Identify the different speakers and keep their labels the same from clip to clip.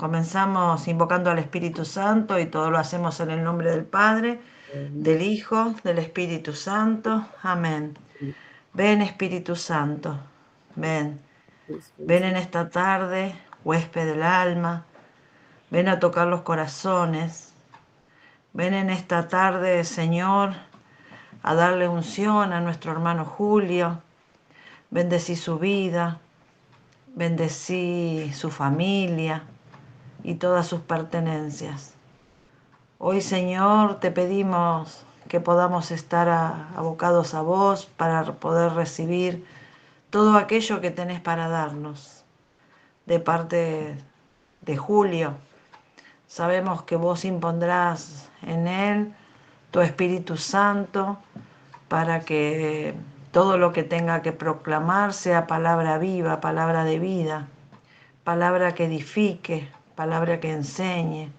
Speaker 1: Comenzamos invocando al Espíritu Santo y todo lo hacemos en el nombre del Padre, del Hijo, del Espíritu Santo. Amén. Ven, Espíritu Santo, ven. Ven en esta tarde, huésped del alma. Ven a tocar los corazones. Ven en esta tarde, Señor, a darle unción a nuestro hermano Julio. Bendecí su vida, bendecí su familia y todas sus pertenencias. Hoy, Señor, te pedimos que podamos estar abocados a vos para poder recibir todo aquello que tenés para darnos de parte de Julio. Sabemos que vos impondrás en él tu Espíritu Santo para que todo lo que tenga que proclamar sea palabra viva, palabra de vida, palabra que edifique, palabra que enseñe.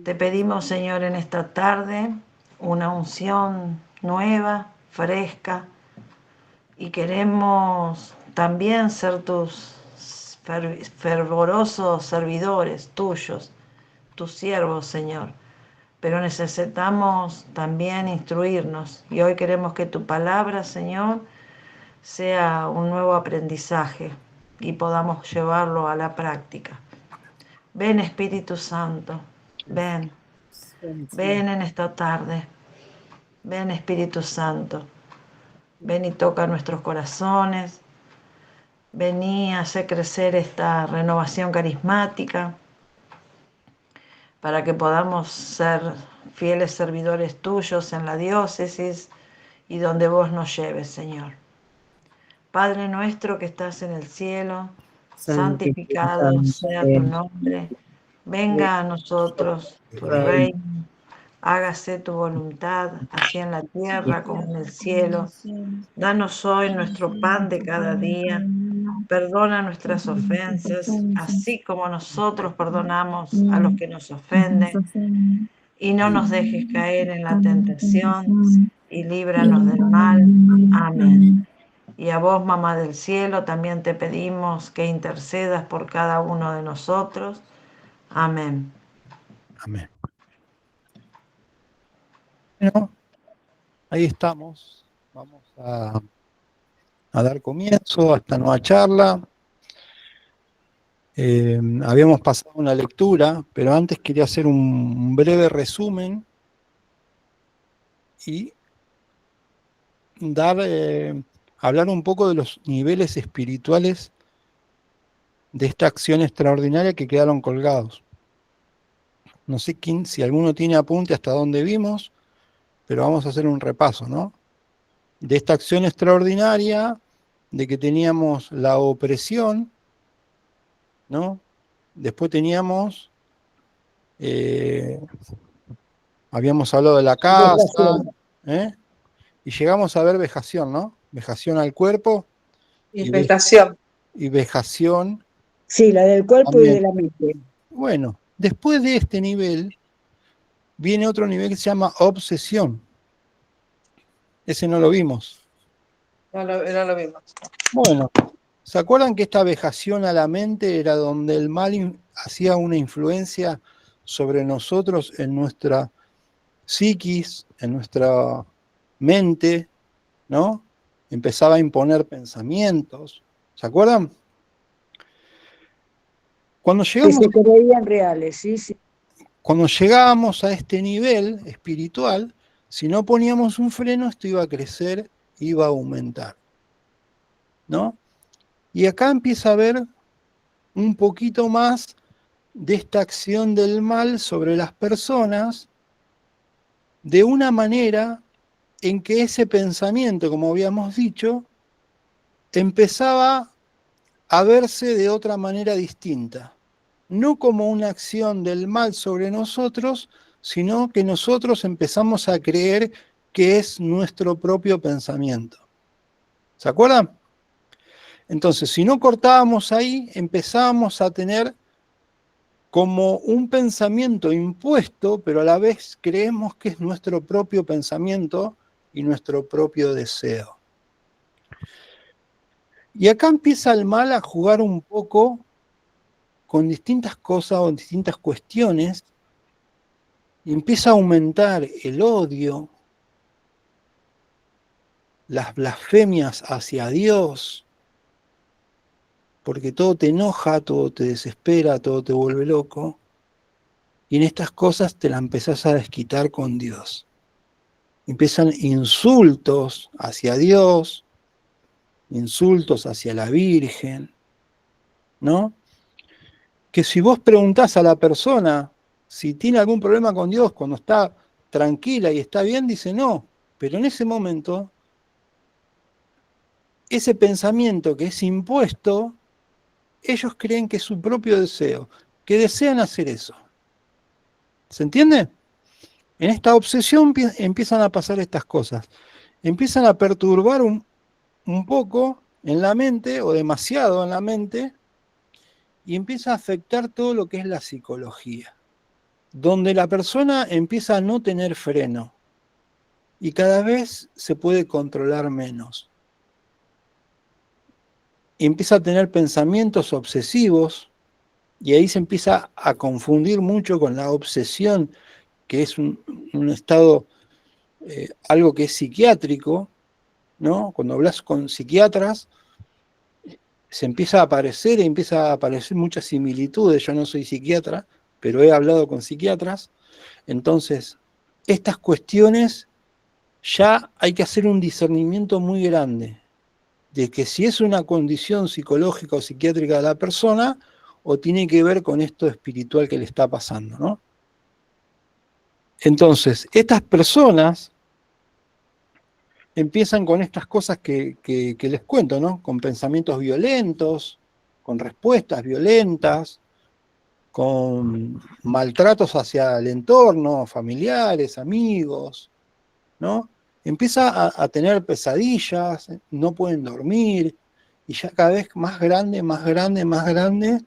Speaker 1: Te pedimos, Señor, en esta tarde una unción nueva, fresca, y queremos también ser tus fervorosos servidores tuyos, tus siervos, Señor. Pero necesitamos también instruirnos y hoy queremos que tu palabra, Señor, sea un nuevo aprendizaje y podamos llevarlo a la práctica. Ven, Espíritu Santo, ven. Ven en esta tarde, ven Espíritu Santo, ven y toca nuestros corazones, vení a hacer crecer esta renovación carismática para que podamos ser fieles servidores tuyos en la diócesis y donde vos nos lleves, Señor. Padre nuestro que estás en el cielo, santificado sea tu nombre, venga a nosotros tu reino. Hágase tu voluntad, así en la tierra como en el cielo. Danos hoy nuestro pan de cada día. Perdona nuestras ofensas, así como nosotros perdonamos a los que nos ofenden. Y no nos dejes caer en la tentación y líbranos del mal. Amén. Y a vos, Mamá del Cielo, también te pedimos que intercedas por cada uno de nosotros. Amén.
Speaker 2: Amén. Bueno, ahí estamos. Vamos a dar comienzo a esta nueva charla. Habíamos pasado una lectura, pero antes quería hacer un breve resumen y hablar un poco de los niveles espirituales de esta acción extraordinaria que quedaron colgados. No sé si alguno tiene apunte hasta dónde vimos, pero vamos a hacer un repaso, ¿no? De esta acción extraordinaria, de que teníamos la opresión, ¿no? Después teníamos, habíamos hablado de la casa, y llegamos a ver vejación, ¿no? Vejación al cuerpo.
Speaker 3: Y vejación.
Speaker 2: Y vejación.
Speaker 3: Sí, la del cuerpo también. Y de la mente.
Speaker 2: Bueno, después de este nivel, viene otro nivel que se llama obsesión. Ese no lo vimos.
Speaker 3: No lo vimos.
Speaker 2: Bueno, ¿se acuerdan que esta vejación a la mente era donde el mal hacía una influencia sobre nosotros en nuestra psiquis, en nuestra mente, ¿no? Empezaba a imponer pensamientos. ¿Se acuerdan? Cuando llegamos,
Speaker 3: que se creían reales, sí, sí.
Speaker 2: Cuando llegábamos a este nivel espiritual, si no poníamos un freno, esto iba a crecer, iba a aumentar, ¿no? Y acá empieza a haber un poquito más de esta acción del mal sobre las personas de una manera en que ese pensamiento, como habíamos dicho, empezaba a verse de otra manera distinta. No como una acción del mal sobre nosotros, sino que nosotros empezamos a creer que es nuestro propio pensamiento. ¿Se acuerdan? Entonces, si no cortábamos ahí, empezábamos a tener como un pensamiento impuesto, pero a la vez creemos que es nuestro propio pensamiento y nuestro propio deseo. Y acá empieza el mal a jugar un poco con distintas cosas o distintas cuestiones, y empieza a aumentar el odio, las blasfemias hacia Dios, porque todo te enoja, todo te desespera, todo te vuelve loco, y en estas cosas te la empezás a desquitar con Dios. Empiezan insultos hacia Dios, insultos hacia la Virgen, ¿no? Que si vos preguntás a la persona si tiene algún problema con Dios cuando está tranquila y está bien, dice no, pero en ese momento, ese pensamiento que es impuesto, ellos creen que es su propio deseo, que desean hacer eso. ¿Se entiende? En esta obsesión empiezan a pasar estas cosas, empiezan a perturbar un poco en la mente, o demasiado en la mente, y empieza a afectar todo lo que es la psicología, donde la persona empieza a no tener freno y cada vez se puede controlar menos. Y empieza a tener pensamientos obsesivos y ahí se empieza a confundir mucho con la obsesión, que es un estado, algo que es psiquiátrico, ¿no? Cuando hablas con psiquiatras, se empieza a aparecer muchas similitudes. Yo no soy psiquiatra, pero he hablado con psiquiatras. Entonces, estas cuestiones ya hay que hacer un discernimiento muy grande de que si es una condición psicológica o psiquiátrica de la persona o tiene que ver con esto espiritual que le está pasando, ¿no? Entonces, estas personas empiezan con estas cosas que les cuento, ¿no? Con pensamientos violentos, con respuestas violentas, con maltratos hacia el entorno, familiares, amigos, ¿no? Empieza a tener pesadillas, no pueden dormir, y ya cada vez más grande, más grande, más grande,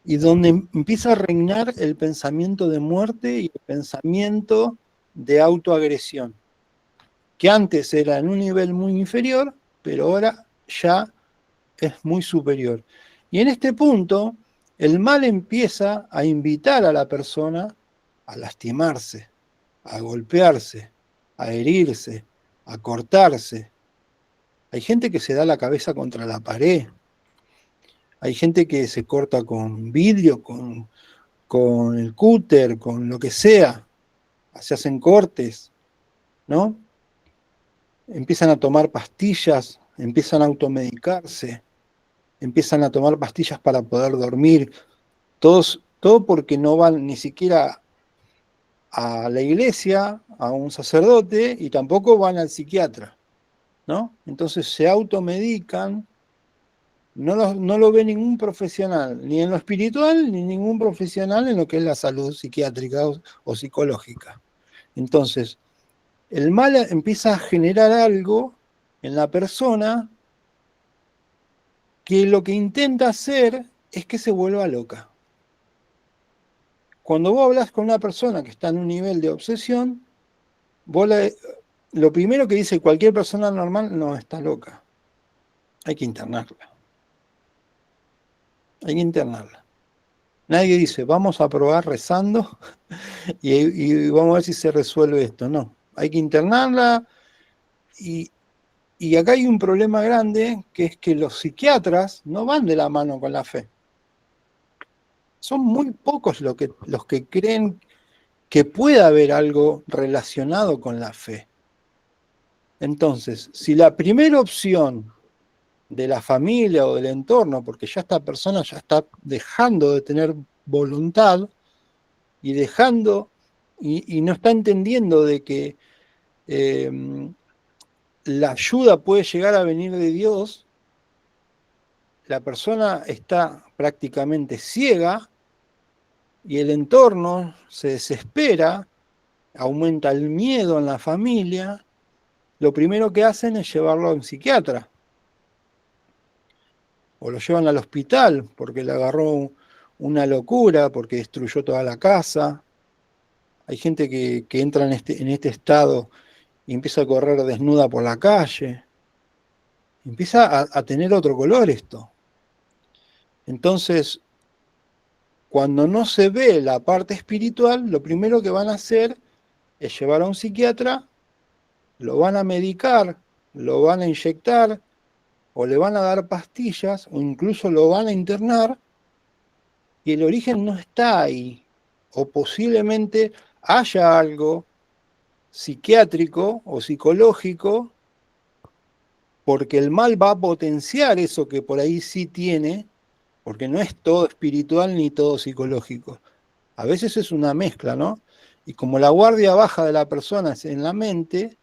Speaker 2: y donde empieza a reinar el pensamiento de muerte y el pensamiento de autoagresión, que antes era en un nivel muy inferior, pero ahora ya es muy superior. Y en este punto, el mal empieza a invitar a la persona a lastimarse, a golpearse, a herirse, a cortarse. Hay gente que se da la cabeza contra la pared, hay gente que se corta con vidrio, con el cúter, con lo que sea, se hacen cortes, ¿no? Empiezan a tomar pastillas, empiezan a automedicarse, empiezan a tomar pastillas para poder dormir, todo porque no van ni siquiera a la iglesia, a un sacerdote, y tampoco van al psiquiatra, ¿no? Entonces se automedican, no lo ve ningún profesional, ni en lo espiritual, ni ningún profesional en lo que es la salud psiquiátrica o psicológica. Entonces, el mal empieza a generar algo en la persona que lo que intenta hacer es que se vuelva loca. Cuando vos hablas con una persona que está en un nivel de obsesión, lo primero que dice cualquier persona normal: no, está loca. Hay que internarla. Hay que internarla. Nadie dice, vamos a probar rezando y vamos a ver si se resuelve esto. No, hay que internarla. Y acá hay un problema grande, que es que los psiquiatras no van de la mano con la fe. Son muy pocos los que creen que pueda haber algo relacionado con la fe. Entonces, si la primera opción de la familia o del entorno, porque ya esta persona ya está dejando de tener voluntad y y no está entendiendo de que la ayuda puede llegar a venir de Dios, la persona está prácticamente ciega y el entorno se desespera, aumenta el miedo en la familia. Lo primero que hacen es llevarlo a un psiquiatra, o lo llevan al hospital porque le agarró una locura, porque destruyó toda la casa. Hay gente que entra en este estado y empieza a correr desnuda por la calle. Empieza a tener otro color esto. Entonces, cuando no se ve la parte espiritual, lo primero que van a hacer es llevar a un psiquiatra, lo van a medicar, lo van a inyectar, o le van a dar pastillas, o incluso lo van a internar, y el origen no está ahí, o posiblemente haya algo psiquiátrico o psicológico, porque el mal va a potenciar eso que por ahí sí tiene, porque no es todo espiritual ni todo psicológico. A veces es una mezcla, ¿no? Y como la guardia baja de la persona es en la mente,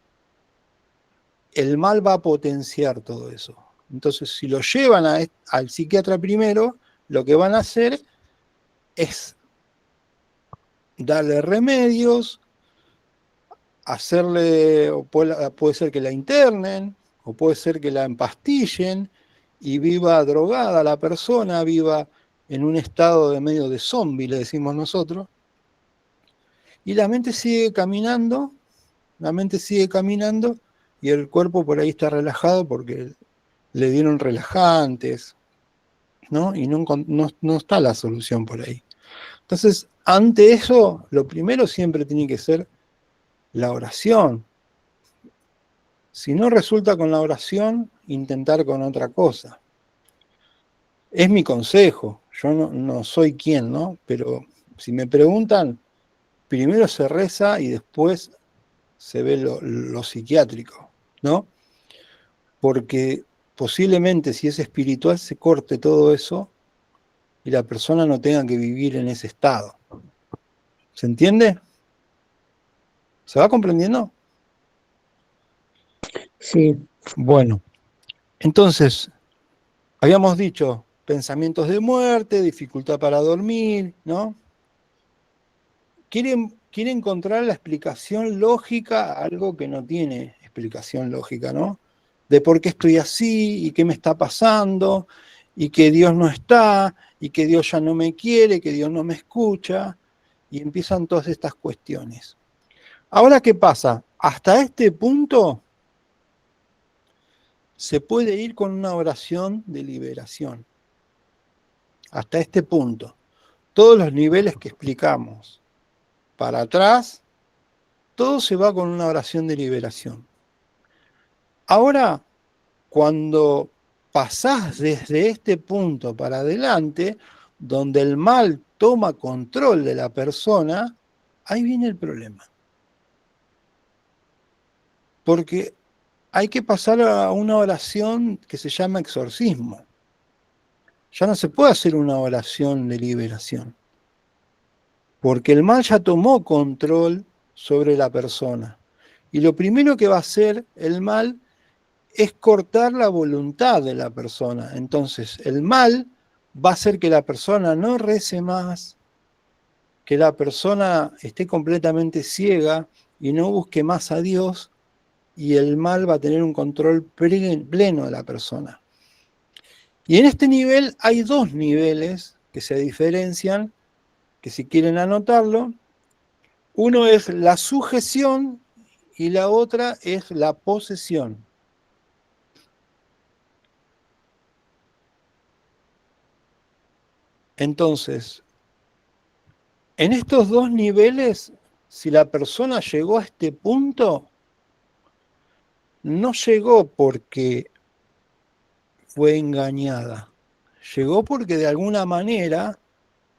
Speaker 2: el mal va a potenciar todo eso. Entonces, si lo llevan al psiquiatra primero, lo que van a hacer es darle remedios, hacerle, o puede ser que la internen, o puede ser que la empastillen y viva drogada la persona, viva en un estado de medio de zombie, le decimos nosotros, y la mente sigue caminando, y el cuerpo por ahí está relajado porque le dieron relajantes, ¿no? Y no está la solución por ahí. Entonces, ante eso, lo primero siempre tiene que ser la oración. Si no resulta con la oración, intentar con otra cosa. Es mi consejo. Yo no soy quien, ¿no? Pero si me preguntan, primero se reza y después se ve lo psiquiátrico, ¿no? Porque posiblemente si es espiritual se corte todo eso y la persona no tenga que vivir en ese estado. ¿Se entiende? ¿Se va comprendiendo?
Speaker 3: Sí.
Speaker 2: Bueno, entonces, habíamos dicho pensamientos de muerte, dificultad para dormir, ¿no? Quiere encontrar la explicación lógica a algo que no tiene explicación lógica, ¿no? De por qué estoy así y qué me está pasando y que Dios no está y que Dios ya no me quiere, que Dios no me escucha, y empiezan todas estas cuestiones. Ahora, ¿qué pasa? Hasta este punto se puede ir con una oración de liberación. Hasta este punto. Todos los niveles que explicamos para atrás, todo se va con una oración de liberación. Ahora, cuando pasás desde este punto para adelante, donde el mal toma control de la persona, ahí viene el problema. Porque hay que pasar a una oración que se llama exorcismo. Ya no se puede hacer una oración de liberación. Porque el mal ya tomó control sobre la persona. Y lo primero que va a hacer el mal es cortar la voluntad de la persona. Entonces, el mal va a hacer que la persona no rece más, que la persona esté completamente ciega y no busque más a Dios, y el mal va a tener un control pleno de la persona. Y en este nivel hay dos niveles que se diferencian, que si quieren anotarlo, uno es la sujeción y la otra es la posesión. Entonces, en estos dos niveles, si la persona llegó a este punto, no llegó porque fue engañada, llegó porque de alguna manera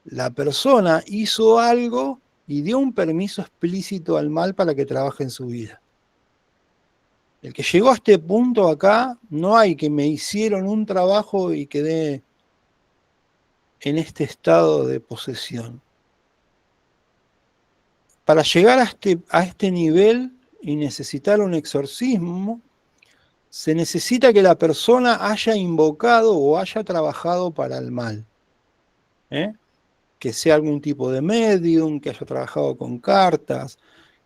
Speaker 2: la persona hizo algo y dio un permiso explícito al mal para que trabaje en su vida. El que llegó a este punto acá, no hay que me hicieron un trabajo y quedé en este estado de posesión. Para llegar a este nivel y necesitar un exorcismo, se necesita que la persona haya invocado o haya trabajado para el mal. Que sea algún tipo de medium, que haya trabajado con cartas,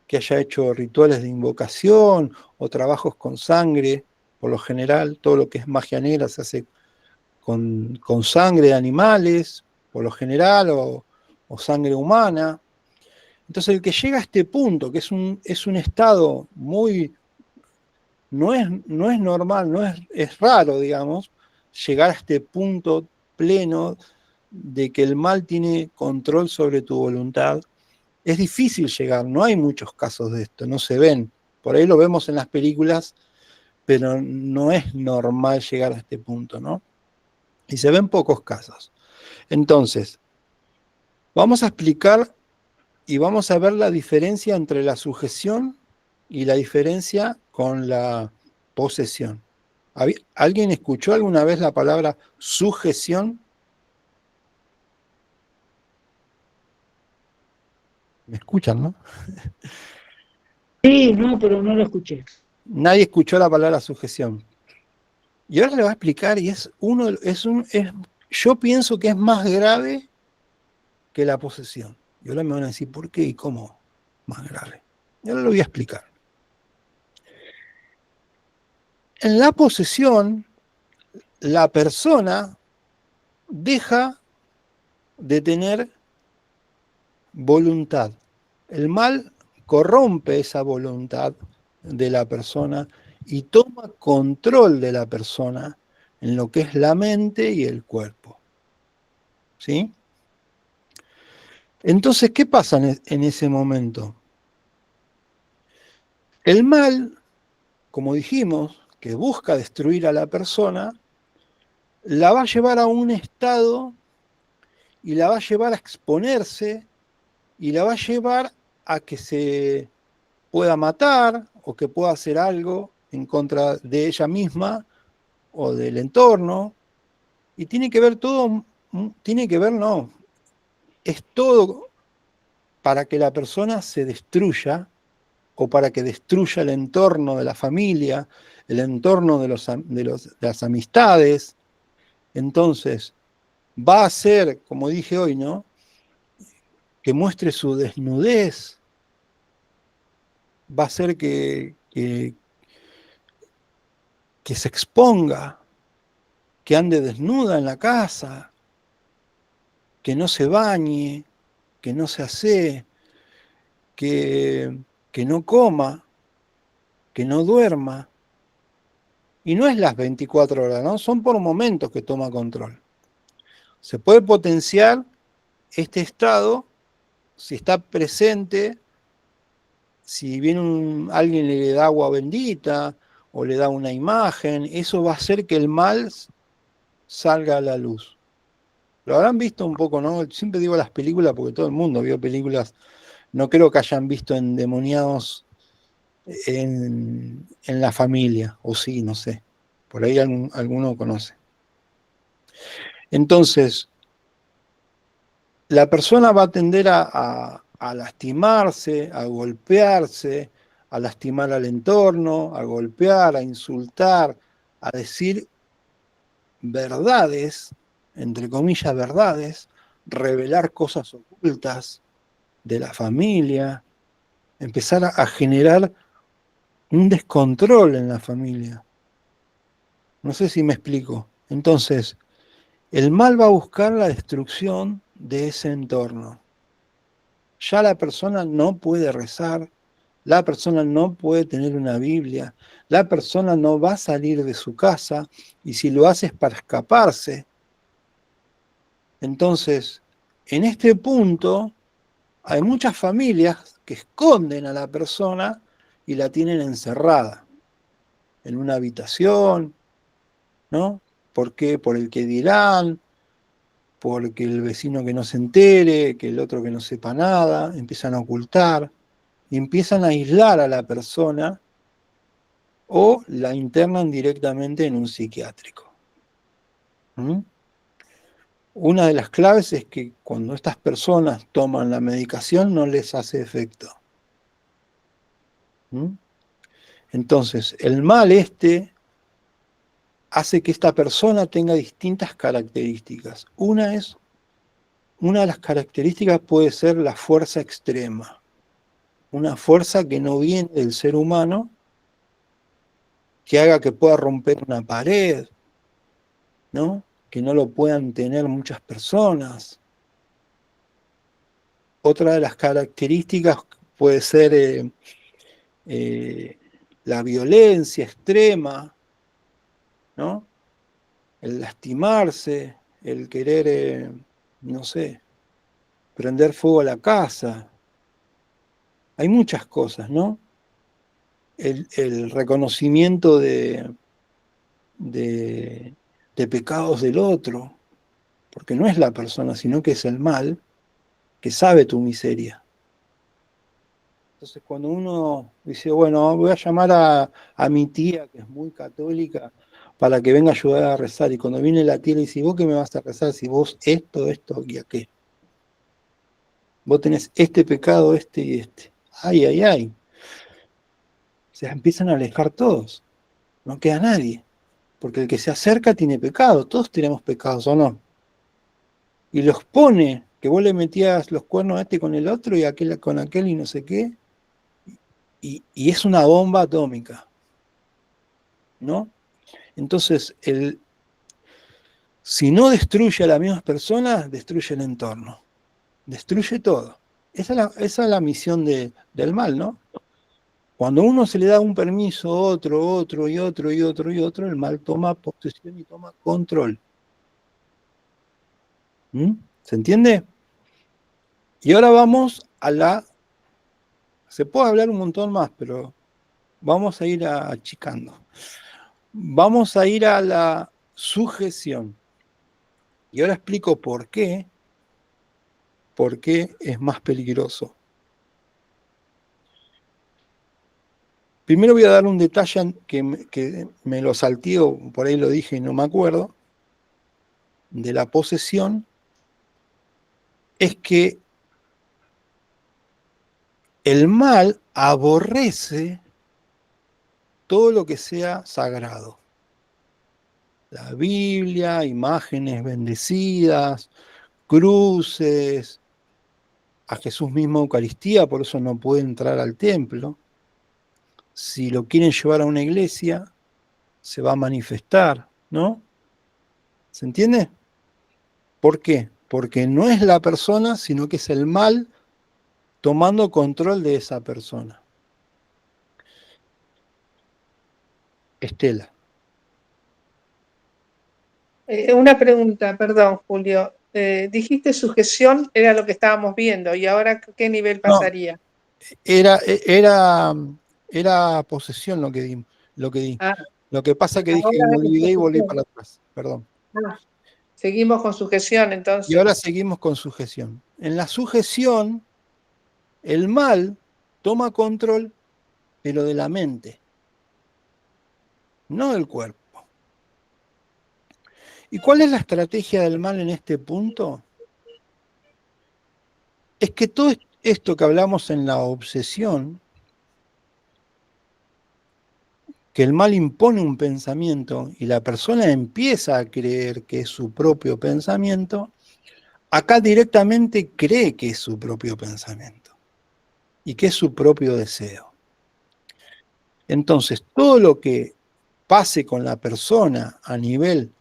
Speaker 2: que haya hecho rituales de invocación o trabajos con sangre. Por lo general, todo lo que es magia negra se hace con sangre de animales, por lo general, o sangre humana. Entonces, el que llega a este punto, que es un estado muy, no es normal, es raro, digamos, llegar a este punto pleno de que el mal tiene control sobre tu voluntad, es difícil llegar. No hay muchos casos de esto, no se ven. Por ahí lo vemos en las películas, pero no es normal llegar a este punto, ¿no? Y se ven pocos casos. Entonces, vamos a explicar y vamos a ver la diferencia entre la sujeción y la diferencia con la posesión. ¿Alguien escuchó alguna vez la palabra sujeción? ¿Me escuchan, no?
Speaker 3: Sí, no, pero no lo escuché.
Speaker 2: Nadie escuchó la palabra sujeción. Y ahora le voy a explicar, y yo pienso que es más grave que la posesión. Y ahora me van a decir, ¿por qué y cómo más grave? Y ahora lo voy a explicar. En la posesión, la persona deja de tener voluntad. El mal corrompe esa voluntad de la persona y toma control de la persona en lo que es la mente y el cuerpo. ¿Sí? Entonces, ¿qué pasa en ese momento? El mal, como dijimos, que busca destruir a la persona, la va a llevar a un estado y la va a llevar a exponerse y la va a llevar a que se pueda matar o que pueda hacer algo en contra de ella misma o del entorno. Y tiene que ver todo, tiene que ver, no, es todo para que la persona se destruya o para que destruya el entorno de la familia, el entorno de las amistades. Entonces, va a ser, como dije hoy, ¿no? Que muestre su desnudez, va a ser que se exponga, que ande desnuda en la casa, que no se bañe, que no se asee, que no coma, que no duerma. Y no es las 24 horas, ¿no? Son por momentos que toma control. Se puede potenciar este estado si está presente, si viene alguien le da agua bendita o le da una imagen, eso va a hacer que el mal salga a la luz. Lo habrán visto un poco, ¿no? Siempre digo las películas porque todo el mundo vio películas. No creo que hayan visto endemoniados en la familia, o sí, no sé. Por ahí alguno conoce. Entonces, la persona va a tender a lastimarse, a golpearse, a lastimar al entorno, a golpear, a insultar, a decir verdades, entre comillas verdades, revelar cosas ocultas de la familia, empezar a generar un descontrol en la familia. No sé si me explico. Entonces, el mal va a buscar la destrucción de ese entorno. Ya la persona no puede rezar, la persona no puede tener una Biblia, la persona no va a salir de su casa y si lo hace es para escaparse. Entonces, en este punto, hay muchas familias que esconden a la persona y la tienen encerrada en una habitación, ¿no? ¿Por qué? Por el que dirán, porque el vecino que no se entere, que el otro que no sepa nada, empiezan a ocultar y empiezan a aislar a la persona o la internan directamente en un psiquiátrico. ¿Mm? Una de las claves es que cuando estas personas toman la medicación no les hace efecto. ¿Mm? Entonces, el mal hace que esta persona tenga distintas características. Una de las características puede ser la fuerza extrema, una fuerza que no viene del ser humano, que haga que pueda romper una pared, ¿no? Que no lo puedan tener muchas personas. Otra de las características puede ser la violencia extrema, ¿no? El lastimarse, el querer no sé, prender fuego a la casa. Hay muchas cosas, ¿no? El reconocimiento de, de pecados del otro, porque no es la persona, sino que es el mal que sabe tu miseria. Entonces, cuando uno dice, bueno, voy a llamar a mi tía, que es muy católica, para que venga a ayudar a rezar, y cuando viene la tía le dice, ¿vos qué me vas a rezar si vos esto y aquello? Vos tenés este pecado, este y este. Ay, ay, ay. Se empiezan a alejar todos. No queda nadie. Porque el que se acerca tiene pecado. Todos tenemos pecados, ¿o no? Y los pone, que vos le metías los cuernos a este con el otro y aquel con aquel y no sé qué. Y es una bomba atómica, ¿no? Entonces, si no destruye a las mismas personas, destruye el entorno. Destruye todo. Esa es la misión del mal, ¿no? Cuando uno se le da un permiso, otro y otro, el mal toma posesión y toma control. ¿Mm? ¿Se entiende? Y ahora vamos a se puede hablar un montón más, pero vamos a ir achicando. Vamos a ir a la sujeción. Y ahora explico por qué es más peligroso. Primero voy a dar un detalle que me lo salteó, por ahí lo dije y no me acuerdo, de la posesión, es que el mal aborrece todo lo que sea sagrado. La Biblia, imágenes bendecidas, cruces, a Jesús mismo Eucaristía, por eso no puede entrar al templo. Si lo quieren llevar a una iglesia, se va a manifestar, ¿no? ¿Se entiende? ¿Por qué? Porque no es la persona, sino que es el mal tomando control de esa persona. Estela.
Speaker 3: Una pregunta, perdón, Julio. Dijiste sujeción, era lo que estábamos viendo, y ahora ¿qué nivel
Speaker 2: No,
Speaker 3: pasaría?
Speaker 2: era posesión lo que di.
Speaker 3: Ah,
Speaker 2: Lo que pasa que dije que
Speaker 3: ahora
Speaker 2: me
Speaker 3: es
Speaker 2: olvidé y volví
Speaker 3: sujeción.
Speaker 2: para atrás. Perdón.
Speaker 3: Ah, seguimos con sujeción
Speaker 2: Y ahora
Speaker 3: entonces.
Speaker 2: seguimos con sujeción. En la sujeción, el mal toma control, pero de la mente, no del cuerpo. ¿Y cuál es la estrategia del mal en este punto? Es que todo esto que hablamos en la obsesión, que el mal impone un pensamiento y la persona empieza a creer que es su propio pensamiento, acá directamente cree que es su propio pensamiento y que es su propio deseo. Entonces, todo lo que pase con la persona a nivel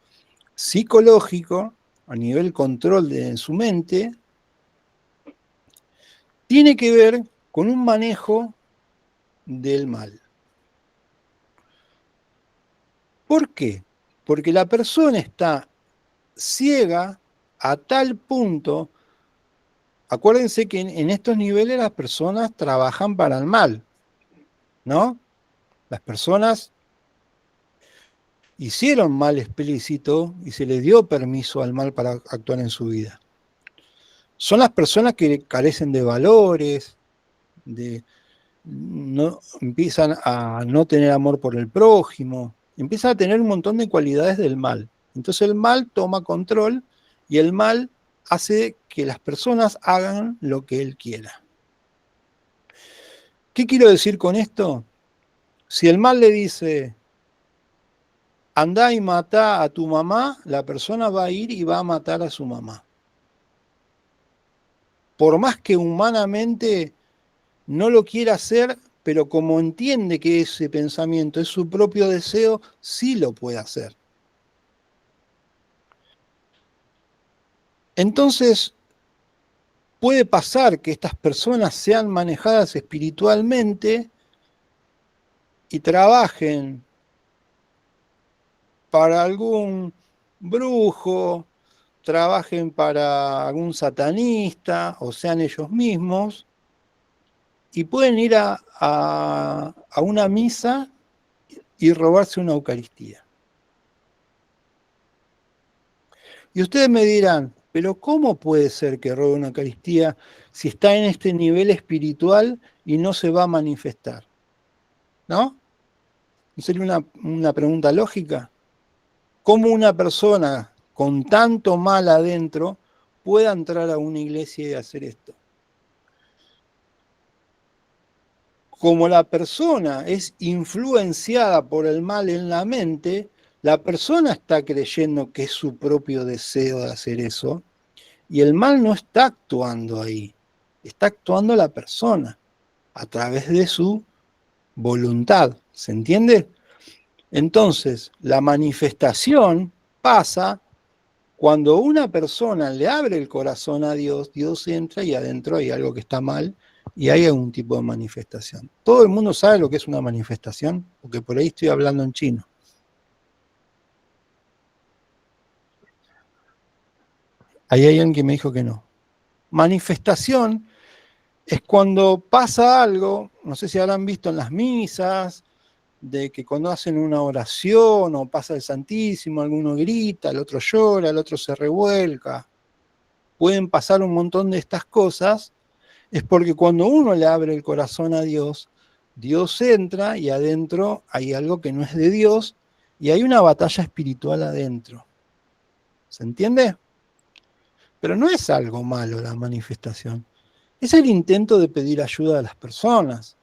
Speaker 2: psicológico, a nivel control de su mente, tiene que ver con un manejo del mal. ¿Por qué? Porque la persona está ciega a tal punto, acuérdense que en estos niveles las personas trabajan para el mal, ¿no? Las personas hicieron mal explícito y se les dio permiso al mal para actuar en su vida. Son las personas que carecen de valores, empiezan a no tener amor por el prójimo, empiezan a tener un montón de cualidades del mal. Entonces el mal toma control y el mal hace que las personas hagan lo que él quiera. ¿Qué quiero decir con esto? Si el mal le dice, andá y matá a tu mamá, la persona va a ir y va a matar a su mamá. Por más que humanamente no lo quiera hacer, pero como entiende que ese pensamiento es su propio deseo, sí lo puede hacer. Entonces, puede pasar que estas personas sean manejadas espiritualmente y trabajen para algún brujo, trabajen para algún satanista o sean ellos mismos y pueden ir a una misa y robarse una Eucaristía. Y ustedes me dirán, pero ¿cómo puede ser que robe una Eucaristía si está en este nivel espiritual y no se va a manifestar? ¿No? ¿No sería una pregunta lógica? ¿Cómo una persona con tanto mal adentro pueda entrar a una iglesia y hacer esto? Como la persona es influenciada por el mal en la mente, la persona está creyendo que es su propio deseo de hacer eso, y el mal no está actuando ahí, está actuando la persona a través de su voluntad, ¿se entiende? Entonces, la manifestación pasa cuando una persona le abre el corazón a Dios, Dios entra y adentro hay algo que está mal y hay algún tipo de manifestación. ¿Todo el mundo sabe lo que es una manifestación? Porque por ahí estoy hablando en chino. Ahí hay alguien que me dijo que no. Manifestación es cuando pasa algo, no sé si habrán visto en las misas, de que cuando hacen una oración o pasa el Santísimo, alguno grita, el otro llora, el otro se revuelca. Pueden pasar un montón de estas cosas, es porque cuando uno le abre el corazón a Dios, Dios entra y adentro hay algo que no es de Dios y hay una batalla espiritual adentro. ¿Se entiende? Pero no es algo malo la manifestación. Es el intento de pedir ayuda a las personas,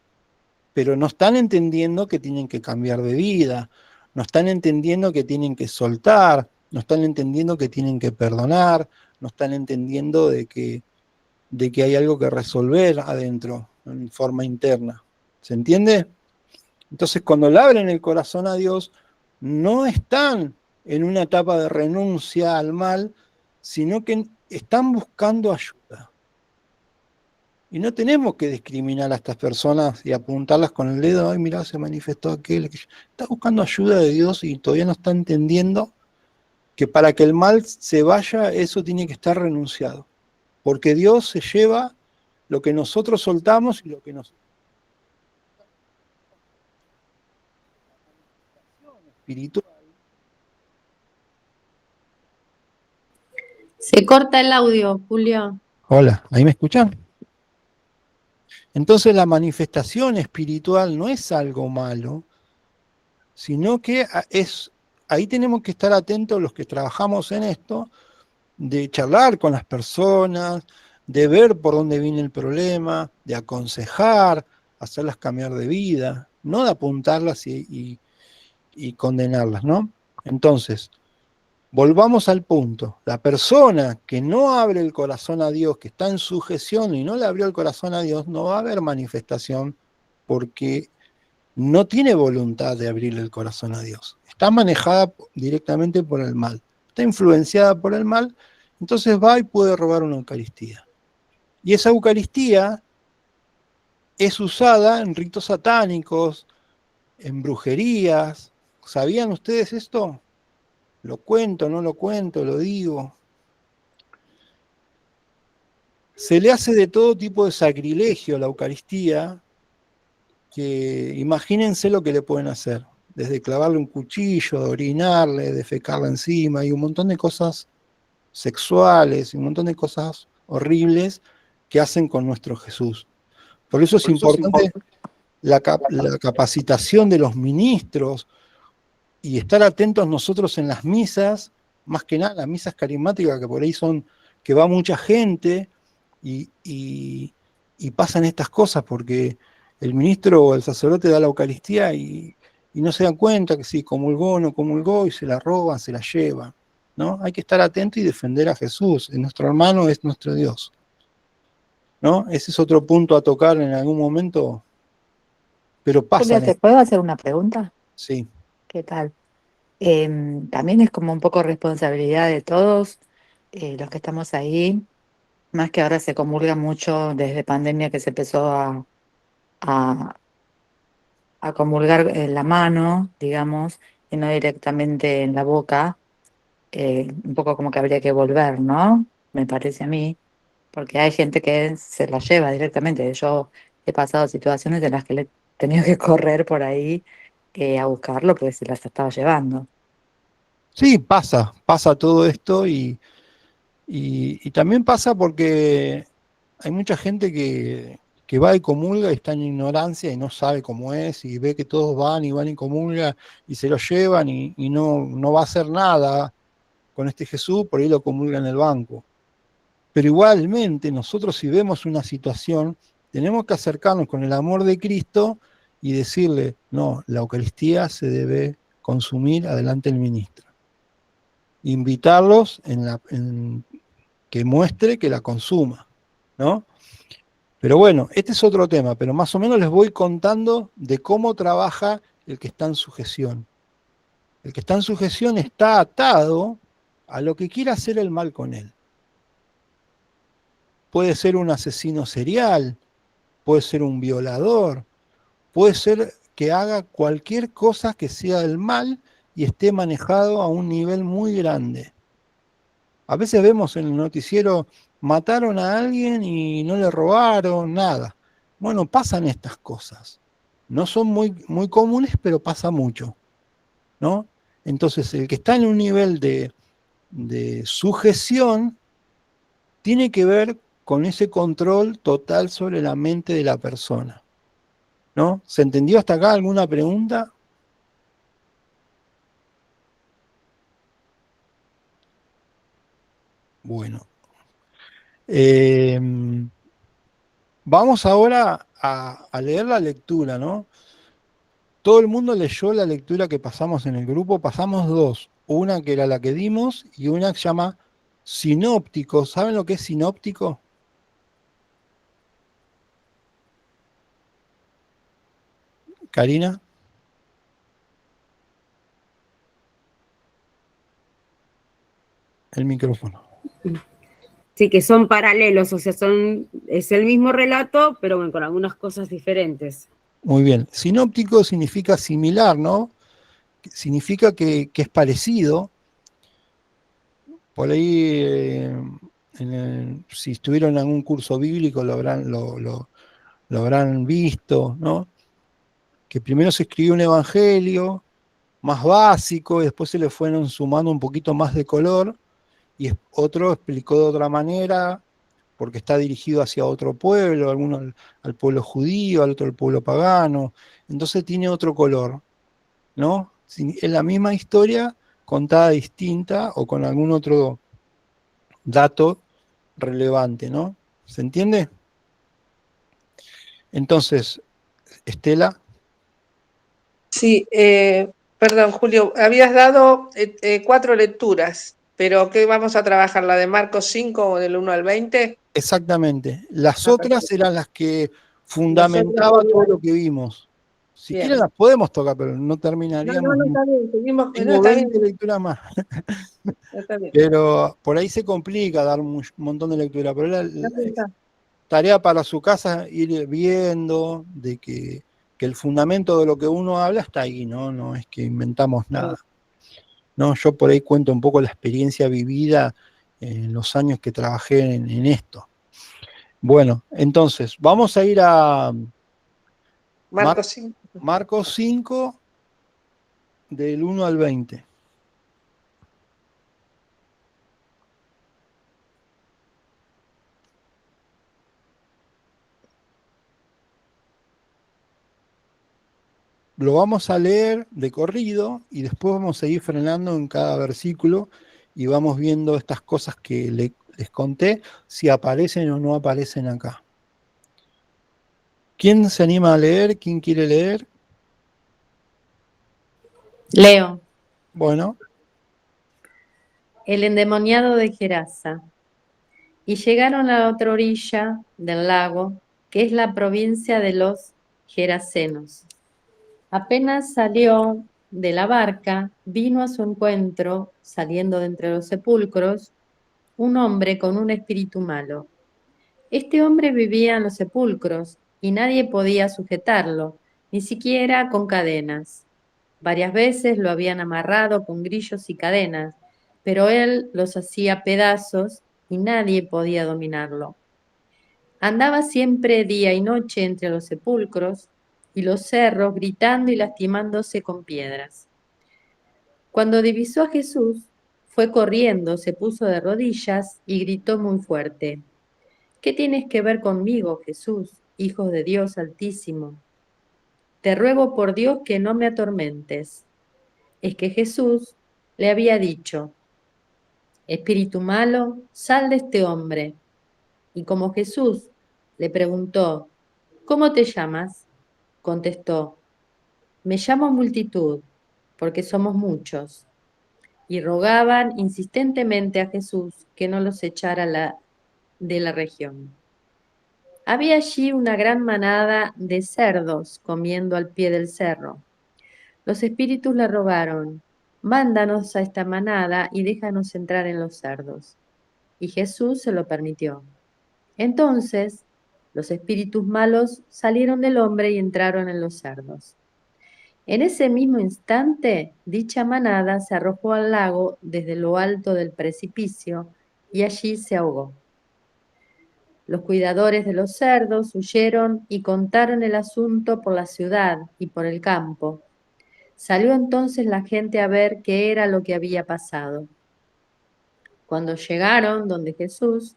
Speaker 2: pero no están entendiendo que tienen que cambiar de vida, no están entendiendo que tienen que soltar, no están entendiendo que tienen que perdonar, no están entendiendo de que hay algo que resolver adentro, en forma interna. ¿Se entiende? Entonces, cuando le abren el corazón a Dios, no están en una etapa de renuncia al mal, sino que están buscando ayuda. Y no tenemos que discriminar a estas personas y apuntarlas con el dedo, ay, mirá, se manifestó aquel. Está buscando ayuda de Dios y todavía no está entendiendo que para que el mal se vaya, eso tiene que estar renunciado. Porque Dios se lleva lo que nosotros soltamos y lo que nos espiritual.
Speaker 4: Se corta el audio, Julio.
Speaker 2: Hola, ¿ahí me escuchan? Entonces la manifestación espiritual no es algo malo, sino que ahí tenemos que estar atentos los que trabajamos en esto, de charlar con las personas, de ver por dónde viene el problema, de aconsejar, hacerlas cambiar de vida, no de apuntarlas y condenarlas, ¿no? Entonces, volvamos al punto. La persona que no abre el corazón a Dios, que está en sujeción y no le abrió el corazón a Dios, no va a haber manifestación porque no tiene voluntad de abrirle el corazón a Dios. Está manejada directamente por el mal. Está influenciada por el mal, entonces va y puede robar una Eucaristía. Y esa Eucaristía es usada en ritos satánicos, en brujerías. ¿Sabían ustedes esto? ¿Lo cuento, no lo cuento, lo digo? Se le hace de todo tipo de sacrilegio a la Eucaristía, que imagínense lo que le pueden hacer, desde clavarle un cuchillo, de orinarle, de fecarle encima, y un montón de cosas sexuales, y un montón de cosas horribles que hacen con nuestro Jesús. Por eso es importante la capacitación de los ministros y estar atentos nosotros en las misas, más que nada las misas carismáticas, que por ahí son, que va mucha gente y pasan estas cosas, porque el ministro o el sacerdote da la Eucaristía y no se dan cuenta que si comulgó o no comulgó y se la roban, se la llevan, ¿no? Hay que estar atento y defender a Jesús, nuestro hermano es nuestro Dios, ¿no? Ese es otro punto a tocar en algún momento, pero
Speaker 5: Julia,
Speaker 2: pasan.
Speaker 5: ¿te puedo hacer una pregunta?
Speaker 2: Sí.
Speaker 5: ¿Qué tal? También es como un poco responsabilidad de todos los que estamos ahí, más que ahora se comulga mucho desde pandemia que se empezó a, a comulgar en la mano, digamos, y no directamente en la boca. un poco como que habría que volver, ¿no? Me parece a mí, porque hay gente que se la lleva directamente. Yo he pasado situaciones en las que le he tenido que correr por ahí a buscarlo porque se las estaba llevando.
Speaker 2: Sí, pasa todo esto y también pasa porque hay mucha gente que va y comulga y está en ignorancia y no sabe cómo es y ve que todos van y comulgan y se lo llevan y no va a hacer nada con este Jesús, por ahí lo comulga en el banco. Pero igualmente nosotros si vemos una situación, tenemos que acercarnos con el amor de Cristo y decirle, no, la Eucaristía se debe consumir adelante el ministro. Invitarlos en que muestre que la consuma, ¿no? Pero bueno, este es otro tema, pero más o menos les voy contando de cómo trabaja el que está en sujeción. El que está en sujeción está atado a lo que quiera hacer el mal con él. Puede ser un asesino serial, puede ser un violador, puede ser que haga cualquier cosa que sea del mal y esté manejado a un nivel muy grande. A veces vemos en el noticiero, mataron a alguien y no le robaron nada. Bueno, pasan estas cosas. No son muy comunes, pero pasa mucho, ¿no? Entonces, el que está en un nivel de sujeción tiene que ver con ese control total sobre la mente de la persona, ¿no? ¿Se entendió hasta acá alguna pregunta? Bueno. Eh, Vamos ahora a leer la lectura, ¿no? Todo el mundo leyó la lectura que pasamos en el grupo, pasamos dos, una que era la que dimos y una que se llama sinóptico. ¿Saben lo que es sinóptico? Karina, el micrófono.
Speaker 6: Sí, que son paralelos, o sea, es el mismo relato, pero bueno, con algunas cosas diferentes.
Speaker 2: Muy bien. Sinóptico significa similar, ¿no? Significa que es parecido. Por ahí, si estuvieron en algún curso bíblico, lo habrán visto, ¿no? Que primero se escribió un evangelio más básico y después se le fueron sumando un poquito más de color y otro explicó de otra manera porque está dirigido hacia otro pueblo, alguno al pueblo judío, al otro al pueblo pagano, entonces tiene otro color, ¿no? Es la misma historia contada distinta o con algún otro dato relevante, ¿no? ¿Se entiende? Entonces, Estela.
Speaker 3: Sí, perdón, Julio, habías dado 4 lecturas, pero ¿qué vamos a trabajar? ¿La de Marcos 5 del 1 al 20?
Speaker 2: Exactamente. Las
Speaker 3: Ah,
Speaker 2: otras
Speaker 3: perfecto.
Speaker 2: eran las que
Speaker 3: Nosotros
Speaker 2: fundamentaba todo lo que vimos. Si quieren
Speaker 3: bien.
Speaker 2: las podemos tocar, pero no
Speaker 3: No,
Speaker 2: terminaríamos
Speaker 3: no, está
Speaker 2: nunca.
Speaker 3: bien, seguimos, no,
Speaker 2: Tengo
Speaker 3: está bien,
Speaker 2: 20 lecturas más,
Speaker 3: está bien.
Speaker 2: pero por ahí se complica dar un montón de lectura. Pero
Speaker 3: Está bien, está.
Speaker 2: tarea para su casa ir viendo de que el fundamento de lo que uno habla está ahí, ¿no? No es que inventamos nada. ¿No? Yo por ahí cuento un poco la experiencia vivida en los años que trabajé en esto. Bueno, entonces, vamos a ir a
Speaker 3: Marcos 5.
Speaker 2: Marcos 5, del 1 al 20. Lo vamos a leer de corrido y después vamos a ir frenando en cada versículo y vamos viendo estas cosas que les conté, si aparecen o no aparecen acá. ¿Quién se anima a leer? ¿Quién quiere leer?
Speaker 4: Leo,
Speaker 2: Bueno,
Speaker 4: el endemoniado de Gerasa. Y llegaron a la otra orilla del lago, que es la provincia de los Gerasenos. Apenas salió de la barca, vino a su encuentro, saliendo de entre los sepulcros, un hombre con un espíritu malo. Este hombre vivía en los sepulcros y nadie podía sujetarlo, ni siquiera con cadenas. Varias veces lo habían amarrado con grillos y cadenas, pero él los hacía pedazos y nadie podía dominarlo. Andaba siempre día y noche entre los sepulcros y los cerros, gritando y lastimándose con piedras. Cuando divisó a Jesús, fue corriendo, se puso de rodillas y gritó muy fuerte: ¿Qué tienes que ver conmigo, Jesús, Hijo de Dios Altísimo? Te ruego por Dios que no me atormentes. Es que Jesús le había dicho: Espíritu malo, sal de este hombre. Y como Jesús le preguntó: ¿Cómo te llamas?, contestó: Me llamo Multitud, porque somos muchos. Y rogaban insistentemente a Jesús que no los echara de la región. Había allí una gran manada de cerdos comiendo al pie del cerro. Los espíritus le rogaron: Mándanos a esta manada y déjanos entrar en los cerdos. Y Jesús se lo permitió. Entonces los espíritus malos salieron del hombre y entraron en los cerdos. En ese mismo instante, dicha manada se arrojó al lago desde lo alto del precipicio y allí se ahogó. Los cuidadores de los cerdos huyeron y contaron el asunto por la ciudad y por el campo. Salió entonces la gente a ver qué era lo que había pasado. Cuando llegaron donde Jesús,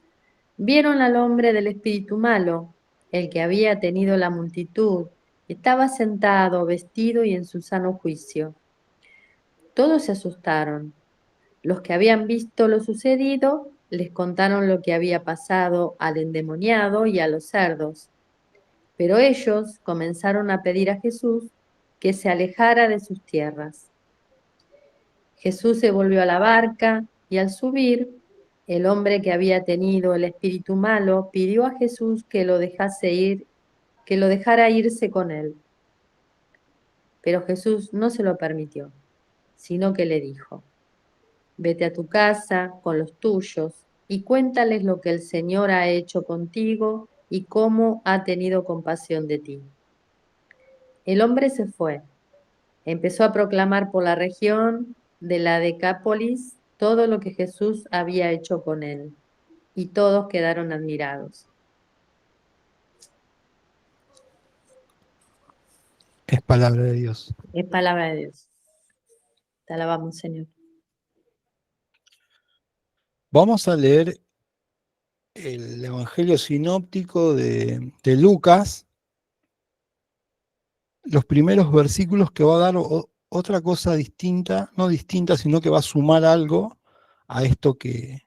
Speaker 4: vieron al hombre del espíritu malo, el que había tenido la multitud. Estaba sentado, vestido y en su sano juicio. Todos se asustaron. Los que habían visto lo sucedido les contaron lo que había pasado al endemoniado y a los cerdos. Pero ellos comenzaron a pedir a Jesús que se alejara de sus tierras. Jesús se volvió a la barca y al subir, el hombre que había tenido el espíritu malo pidió a Jesús que lo dejara irse con él. Pero Jesús no se lo permitió, sino que le dijo: Vete a tu casa con los tuyos y cuéntales lo que el Señor ha hecho contigo y cómo ha tenido compasión de ti. El hombre se fue. Empezó a proclamar por la región de la Decápolis todo lo que Jesús había hecho con él, y todos quedaron admirados.
Speaker 2: Es palabra de Dios.
Speaker 4: Es palabra de Dios. Te alabamos, Señor.
Speaker 2: Vamos a leer el Evangelio sinóptico de Lucas, los primeros versículos, que va a dar otra cosa distinta, no distinta, sino que va a sumar algo a esto que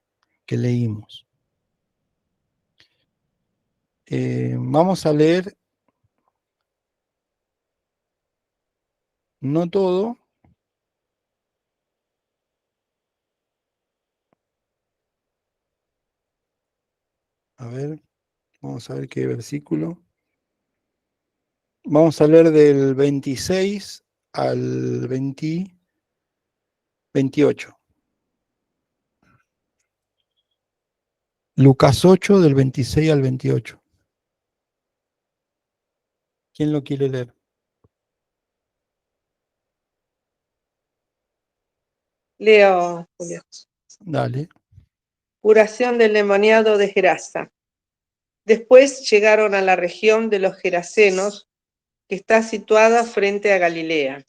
Speaker 2: leímos. Vamos a leer no todo, a ver, vamos a ver qué versículo. Vamos a leer del 26 al 28. Lucas 8, del 26 al 28. ¿Quién lo quiere leer?
Speaker 3: Leo, Julio.
Speaker 2: Dale.
Speaker 3: Curación del endemoniado de Gerasa. Después llegaron a la región de los Gerasenos, que está situada frente a Galilea.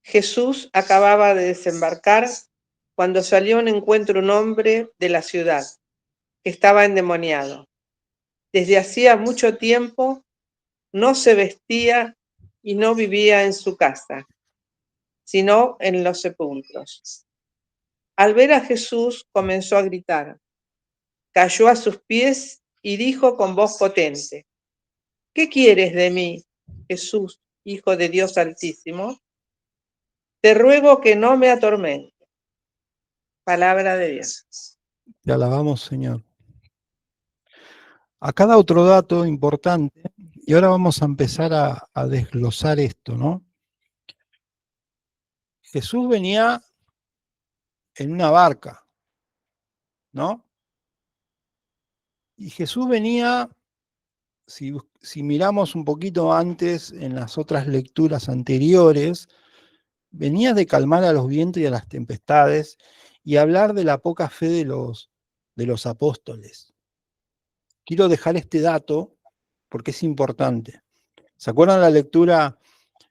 Speaker 3: Jesús acababa de desembarcar cuando salió a un encuentro un hombre de la ciudad, que estaba endemoniado. Desde hacía mucho tiempo no se vestía y no vivía en su casa, sino en los sepulcros. Al ver a Jesús comenzó a gritar, cayó a sus pies y dijo con voz potente: ¿Qué quieres de mí, Jesús, Hijo de Dios Altísimo? Te ruego que no me atormentes. Palabra de Dios.
Speaker 2: Te alabamos, Señor. Acá da otro dato importante, y ahora vamos a empezar a desglosar esto, ¿no? Jesús venía en una barca, ¿no? Y Jesús venía, si miramos un poquito antes en las otras lecturas anteriores, venía de calmar a los vientos y a las tempestades, y hablar de la poca fe de los apóstoles. Quiero dejar este dato porque es importante. ¿Se acuerdan la lectura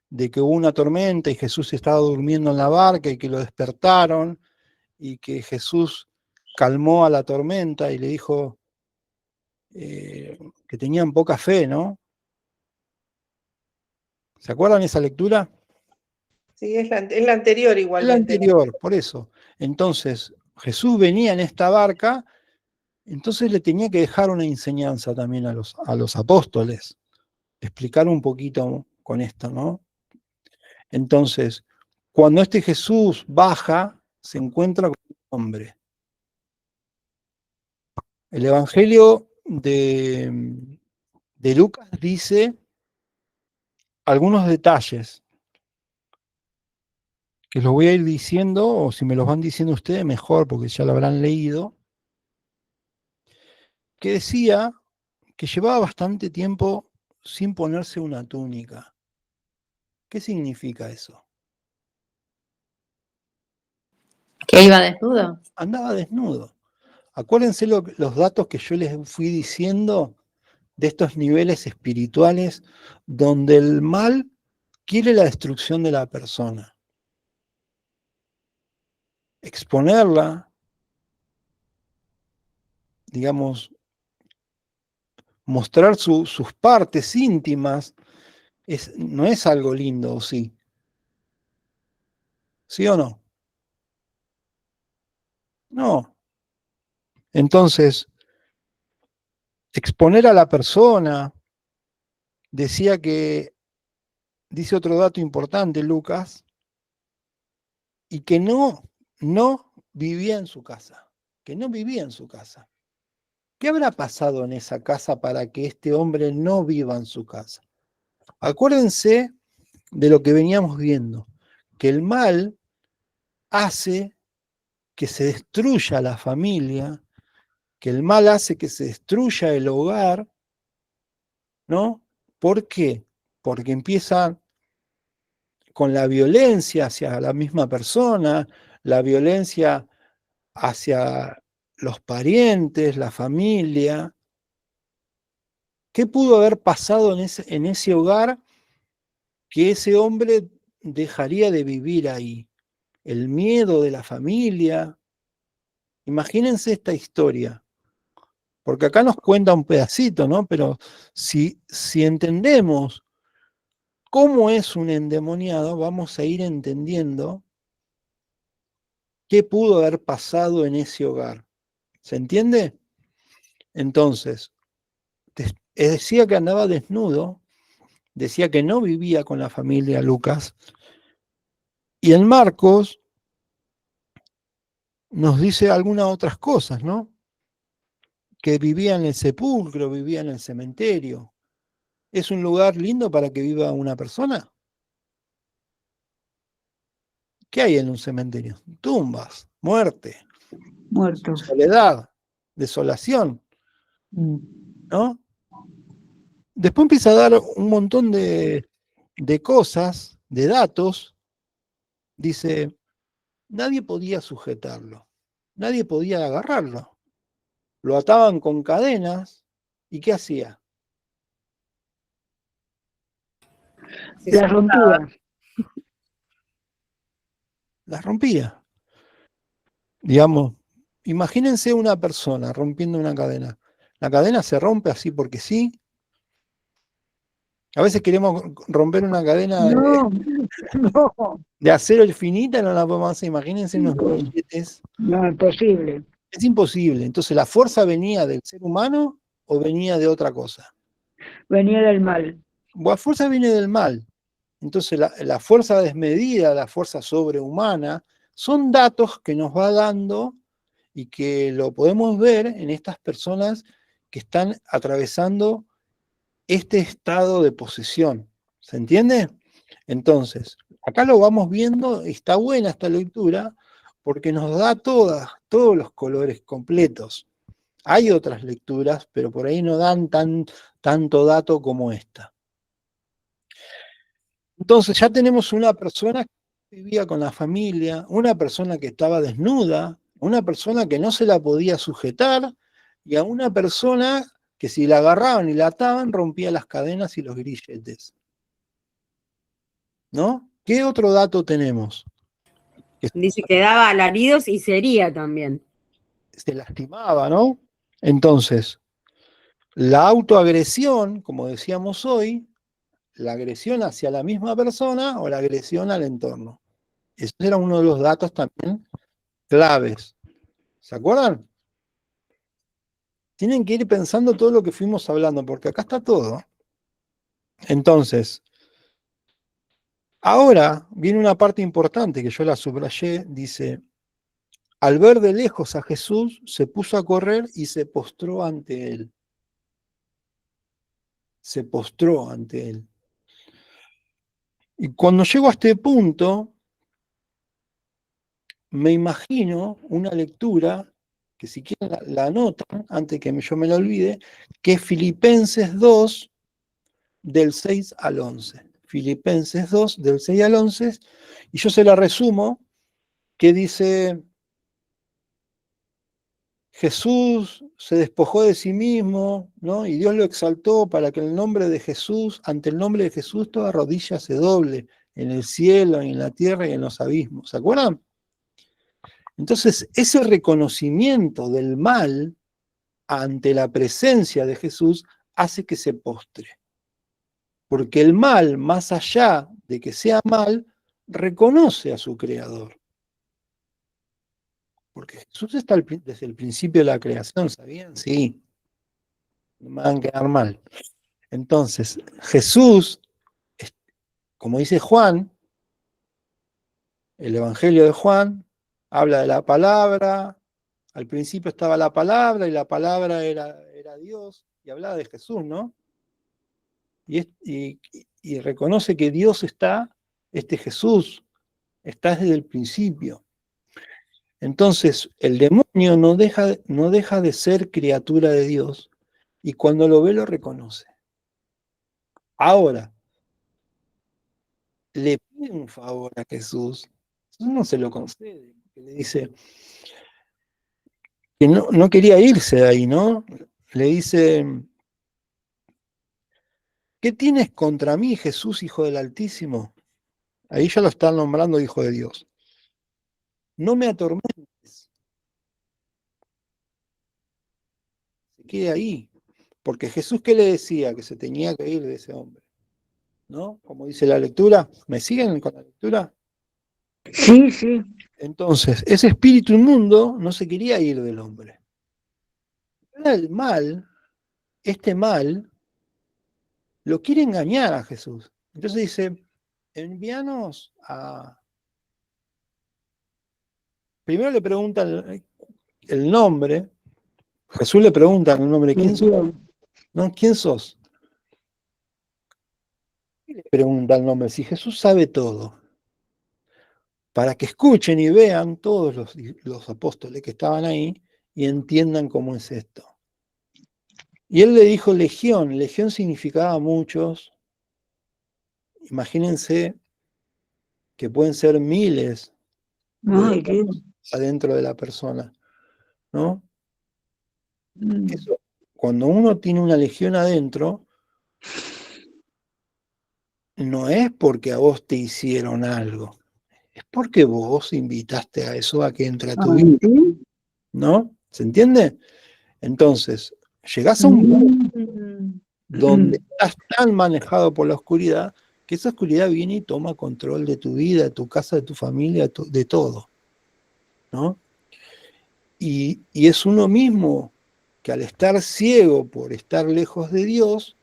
Speaker 2: de que hubo una tormenta y Jesús estaba durmiendo en la barca y que lo despertaron y que Jesús calmó a la tormenta y le dijo que tenían poca fe, ¿no? ¿Se acuerdan esa lectura?
Speaker 3: Sí, es la anterior
Speaker 2: Es la
Speaker 3: igualmente.
Speaker 2: anterior, por eso. Entonces, Jesús venía en esta barca, entonces le tenía que dejar una enseñanza también a los apóstoles, explicar un poquito con esto, ¿no? Entonces, cuando este Jesús baja, se encuentra con un hombre. El Evangelio de Lucas dice algunos detalles que los voy a ir diciendo, o si me los van diciendo ustedes, mejor, porque ya lo habrán leído, que decía que llevaba bastante tiempo sin ponerse una túnica. ¿Qué significa eso?
Speaker 4: ¿Que iba desnudo?
Speaker 2: Andaba desnudo. Acuérdense los datos que yo les fui diciendo de estos niveles espirituales donde el mal quiere la destrucción de la persona. Exponerla, digamos, mostrar sus partes íntimas, no es algo lindo, ¿o sí? ¿Sí o no? No. Entonces, exponer a la persona, decía que, dice otro dato importante, Lucas, y que no vivía en su casa, que no vivía en su casa. ¿Qué habrá pasado en esa casa para que este hombre no viva en su casa? Acuérdense de lo que veníamos viendo, que el mal hace que se destruya la familia, que el mal hace que se destruya el hogar, ¿no? ¿Por qué? Porque empieza con la violencia hacia la misma persona, la violencia hacia los parientes, la familia. ¿Qué pudo haber pasado en ese hogar que ese hombre dejaría de vivir ahí? El miedo de la familia. Imagínense esta historia, porque acá nos cuenta un pedacito, ¿no? Pero si entendemos cómo es un endemoniado, vamos a ir entendiendo qué pudo haber pasado en ese hogar. ¿Se entiende? Entonces, decía que andaba desnudo, decía que no vivía con la familia Lucas, y en Marcos nos dice algunas otras cosas, ¿no? Que vivía en el sepulcro, vivía en el cementerio. ¿Es un lugar lindo para que viva una persona? ¿Qué hay en un cementerio? Tumbas, muerte,
Speaker 1: Muertos.
Speaker 2: soledad, desolación,
Speaker 1: Mm.
Speaker 2: ¿no? Después empieza a dar un montón de cosas, de datos. Dice, nadie podía sujetarlo, nadie podía agarrarlo. Lo ataban con cadenas, ¿y qué hacía?
Speaker 6: Se
Speaker 1: La rompía.
Speaker 2: Las rompía. Digamos, imagínense una persona rompiendo una cadena. La cadena se rompe así porque sí. A veces queremos romper una cadena
Speaker 1: No, no,
Speaker 2: de acero infinita, no la podemos hacer. Imagínense unos billetes.
Speaker 1: no, imposible.
Speaker 2: Es imposible. Entonces, ¿la fuerza venía del ser humano o venía de otra cosa?
Speaker 1: Venía del mal.
Speaker 2: La fuerza viene del mal. Entonces, la fuerza desmedida, la fuerza sobrehumana, son datos que nos va dando y que lo podemos ver en estas personas que están atravesando este estado de posesión. ¿Se entiende? Entonces, acá lo vamos viendo, está buena esta lectura, porque nos da todos los colores completos. Hay otras lecturas, pero por ahí no dan tanto dato como esta. Entonces ya tenemos una persona que vivía con la familia, una persona que estaba desnuda, a una persona que no se la podía sujetar y a una persona que si la agarraban y la ataban rompía las cadenas y los grilletes. ¿No? ¿Qué otro dato tenemos?
Speaker 6: Dice que daba alaridos y sería también.
Speaker 2: Se lastimaba, ¿no? Entonces, la autoagresión, como decíamos hoy, la agresión hacia la misma persona o la agresión al entorno. Ese era uno de los datos también claves. ¿Se acuerdan? Tienen que ir pensando todo lo que fuimos hablando, porque acá está todo. Entonces, ahora viene una parte importante que yo la subrayé, dice, al ver de lejos a Jesús, se puso a correr y se postró ante él. Se postró ante él. Y cuando llego a este punto, me imagino una lectura, que si quieren la anotan, antes que yo me la olvide, que es Filipenses 2, del 6 al 11. Filipenses 2, del 6 al 11, y yo se la resumo, que dice, Jesús se despojó de sí mismo, ¿no? Y Dios lo exaltó para que en el nombre de Jesús, ante el nombre de Jesús, toda rodilla se doble, en el cielo, en la tierra y en los abismos. ¿Se acuerdan? Entonces, ese reconocimiento del mal ante la presencia de Jesús hace que se postre. Porque el mal, más allá de que sea mal, reconoce a su creador. Porque Jesús está desde el principio de la creación, ¿sabían? Sí, no me van a quedar mal. Entonces, Jesús, como dice Juan, el Evangelio de Juan, habla de la palabra, al principio estaba la palabra y la palabra era Dios, y hablaba de Jesús, ¿no? Y reconoce que Dios está, Jesús, está desde el principio. Entonces, el demonio no deja de ser criatura de Dios, y cuando lo ve lo reconoce. Ahora, le pide un favor a Jesús, Jesús no se lo concede, le dice que no quería irse de ahí, ¿no? Le dice, ¿qué tienes contra mí, Jesús, Hijo del Altísimo? Ahí ya lo están nombrando Hijo de Dios. No me atormentes. Se quede ahí. Porque Jesús, ¿qué le decía? Que se tenía que ir de ese hombre. ¿No? Como dice la lectura. ¿Me siguen con la lectura?
Speaker 1: Sí, sí.
Speaker 2: Entonces, ese espíritu inmundo no se quería ir del hombre. Era el mal, este mal, lo quiere engañar a Jesús. Entonces dice, envíanos a... Primero le preguntan el nombre. Jesús le pregunta el nombre, ¿quién sos? ¿No? ¿Quién sos? Y le pregunta el nombre, si Jesús sabe todo, para que escuchen y vean todos los apóstoles que estaban ahí y entiendan cómo es esto. Y él le dijo legión, legión significaba muchos, imagínense que pueden ser miles adentro de la persona, ¿no? Eso, cuando uno tiene una legión adentro, no es porque a vos te hicieron algo, es porque vos invitaste a eso a que entre a tu vida, ¿no? ¿Se entiende? Entonces, llegás a un punto donde estás tan manejado por la oscuridad que esa oscuridad viene y toma control de tu vida, de tu casa, de tu familia, de todo, ¿no? Y es uno mismo que al estar ciego por estar lejos de Dios,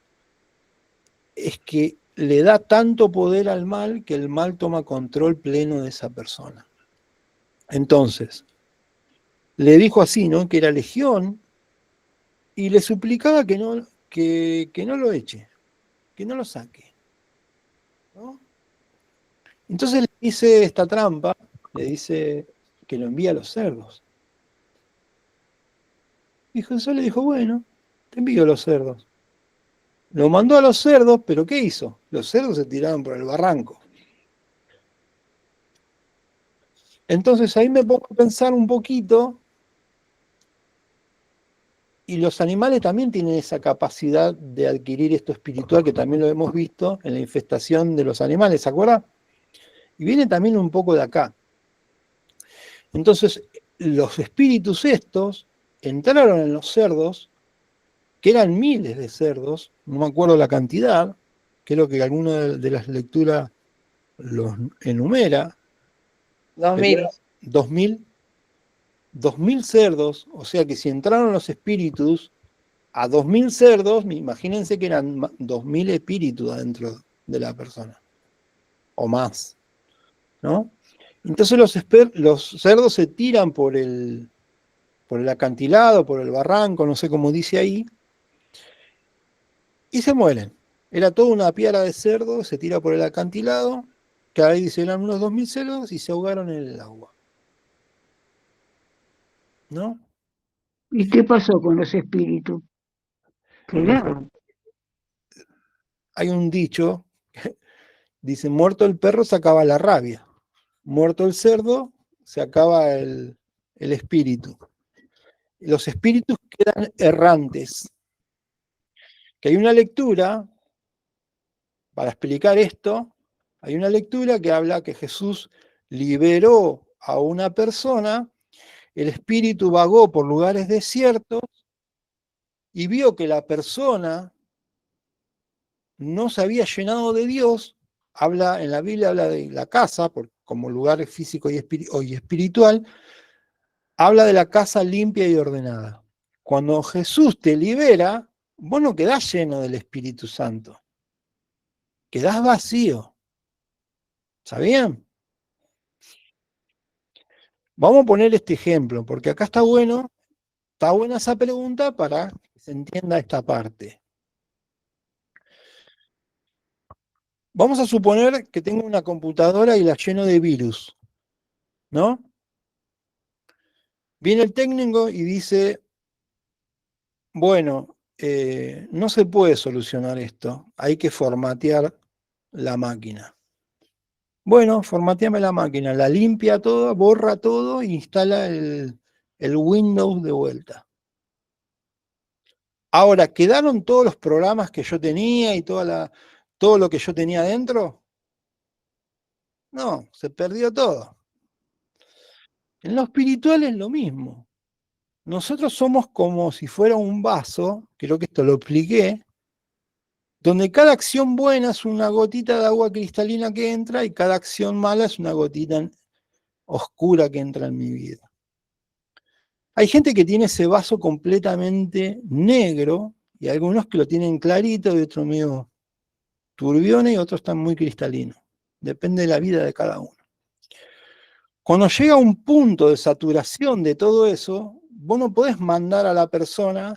Speaker 2: es que le da tanto poder al mal que el mal toma control pleno de esa persona. Entonces, le dijo así, ¿no? Que era legión, y le suplicaba que no lo eche, que no lo saque, ¿no? Entonces le dice esta trampa, le dice que lo envía a los cerdos. Y Jesús le dijo, bueno, te envío a los cerdos. Lo mandó a los cerdos, pero ¿qué hizo? Los cerdos se tiraron por el barranco. Entonces ahí me pongo a pensar un poquito, y los animales también tienen esa capacidad de adquirir esto espiritual, que también lo hemos visto en la infestación de los animales, ¿se acuerdan? Y viene también un poco de acá. Entonces, los espíritus estos entraron en los cerdos, que eran miles de cerdos, no me acuerdo la cantidad, creo que alguna de las lecturas los enumera,
Speaker 3: 2000.
Speaker 2: pero 2000 cerdos, o sea que si entraron los espíritus a 2000 cerdos, imagínense que eran 2000 espíritus adentro de la persona, o más, ¿no? Entonces los cerdos se tiran por el acantilado, por el barranco, no sé cómo dice ahí, y se mueren. Era toda una piara de cerdos, se tira por el acantilado, que ahí dice eran unos 2000 cerdos y se ahogaron en el agua, ¿no?
Speaker 7: ¿Y qué pasó con los espíritus? Quedaron.
Speaker 2: Hay un dicho, dice, muerto el perro se acaba la rabia, muerto el cerdo se acaba el espíritu. Los espíritus quedan errantes. Que hay una lectura, para explicar esto, hay una lectura que habla que Jesús liberó a una persona, el espíritu vagó por lugares desiertos y vio que la persona no se había llenado de Dios. Habla, en la Biblia habla de la casa como lugar físico y espiritual, habla de la casa limpia y ordenada. Cuando Jesús te libera, vos no quedás lleno del Espíritu Santo, quedás vacío. ¿Sabían? Vamos a poner este ejemplo, porque acá está buena esa pregunta para que se entienda esta parte. Vamos a suponer que tengo una computadora y la lleno de virus, ¿no? Viene el técnico y dice, bueno, no se puede solucionar esto, hay que formatear la máquina. Bueno, formateame la máquina, la limpia toda, borra todo e instala el Windows de vuelta. Ahora, ¿quedaron todos los programas que yo tenía y todo lo que yo tenía dentro? No, se perdió todo. En lo espiritual es lo mismo. Nosotros somos como si fuera un vaso, creo que esto lo expliqué, donde cada acción buena es una gotita de agua cristalina que entra y cada acción mala es una gotita oscura que entra en mi vida. Hay gente que tiene ese vaso completamente negro y algunos que lo tienen clarito y otros medio turbiones y otros están muy cristalinos. Depende de la vida de cada uno. Cuando llega un punto de saturación de todo eso, vos no podés mandar a la persona